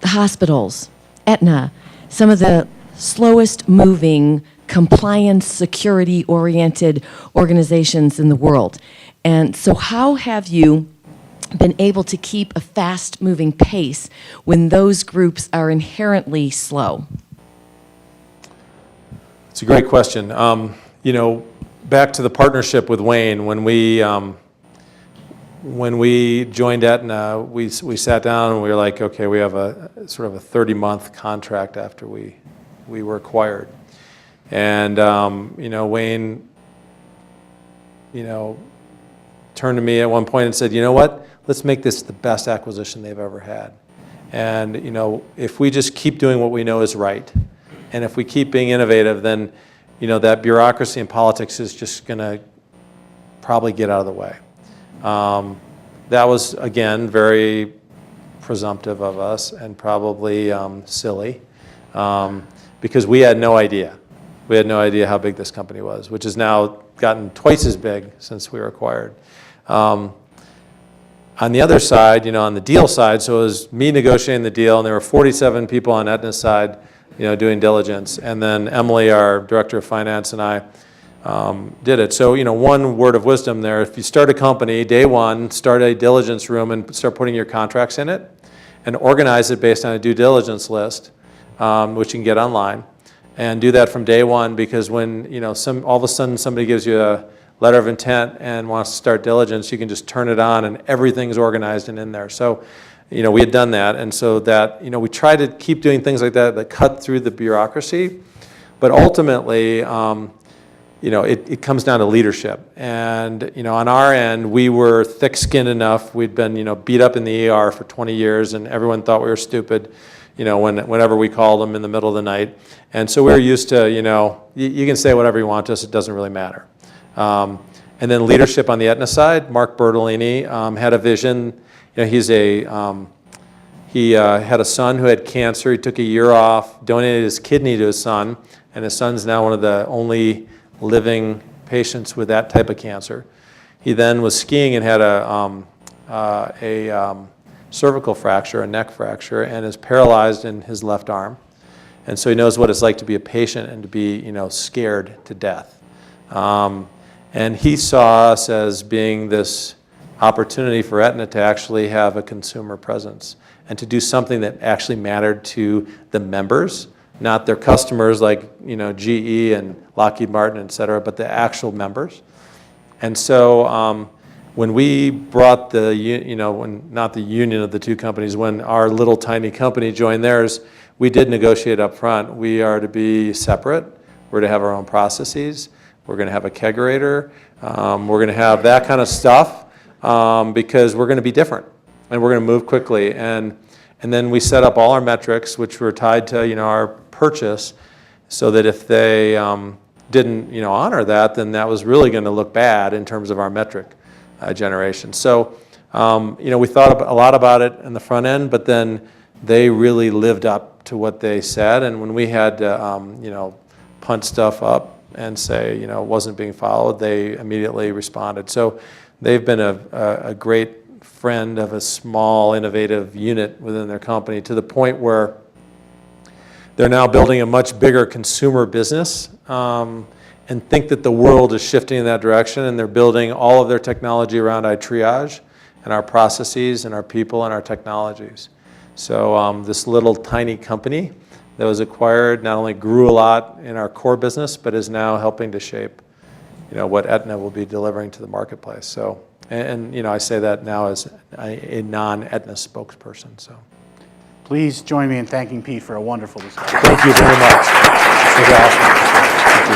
the hospitals, Aetna, some of the slowest moving, compliance, security-oriented organizations in the world. And so how have you been able to keep a fast-moving pace when those groups are inherently slow? It's a great question. Back to the partnership with Wayne, when we joined Aetna, we sat down and we were like, okay, we have a sort of a 30-month contract after we were acquired. And, Wayne, turned to me at one point and said, you know what, let's make this the best acquisition they've ever had. And, if we just keep doing what we know is right, and if we keep being innovative, then, that bureaucracy and politics is just going to probably get out of the way. That was, again, very presumptive of us and probably silly because we had no idea. We had no idea how big this company was, which has now gotten twice as big since we were acquired. On the other side, on the deal side, so it was me negotiating the deal, and there were 47 people on Aetna's side, doing diligence. And then Emily, our director of finance, and I did it. So, one word of wisdom there, if you start a company, day one, start a diligence room and start putting your contracts in it and organize it based on a due diligence list, which you can get online. And do that from day one, because when, all of a sudden somebody gives you a letter of intent and wants to start diligence, you can just turn it on and everything's organized and in there. So, we had done that, and so that, we try to keep doing things like that cut through the bureaucracy, but ultimately, it comes down to leadership. And, on our end, we were thick-skinned enough. We'd been, beat up in the ER for 20 years, and everyone thought we were stupid, whenever we called them in the middle of the night. And so we were used to, you can say whatever you want to us, it doesn't really matter. And then leadership on the Aetna side, Mark Bertolini had a vision. He had a son who had cancer. He took a year off, donated his kidney to his son, and his son's now one of the only living patients with that type of cancer. He then was skiing and had a cervical fracture, a neck fracture, and is paralyzed in his left arm. And so he knows what it's like to be a patient and to be, scared to death. And he saw us as being this opportunity for Aetna to actually have a consumer presence and to do something that actually mattered to the members, not their customers like, GE and Lockheed Martin, et cetera, but the actual members. And so when we brought not the union of the two companies, when our little tiny company joined theirs, we did negotiate up front. We are to be separate. We're to have our own processes. We're going to have a kegerator. We're going to have that kind of stuff because we're going to be different and we're going to move quickly. And then we set up all our metrics, which were tied to our purchase, so that if they didn't honor that, then that was really going to look bad in terms of our metric generation. So We thought a lot about it in the front end, but then they really lived up to what they said. And when we had to, punt stuff up and say, it wasn't being followed, they immediately responded. So they've been a great friend of a small, innovative unit within their company, to the point where they're now building a much bigger consumer business, and think that the world is shifting in that direction, and they're building all of their technology around iTriage and our processes and our people and our technologies. So this little tiny company that was acquired not only grew a lot in our core business, but is now helping to shape, what Aetna will be delivering to the marketplace. So, and I say that now as a non-Aetna spokesperson. So, Please join me in thanking Pete for a wonderful discussion. thank you very much. It was awesome.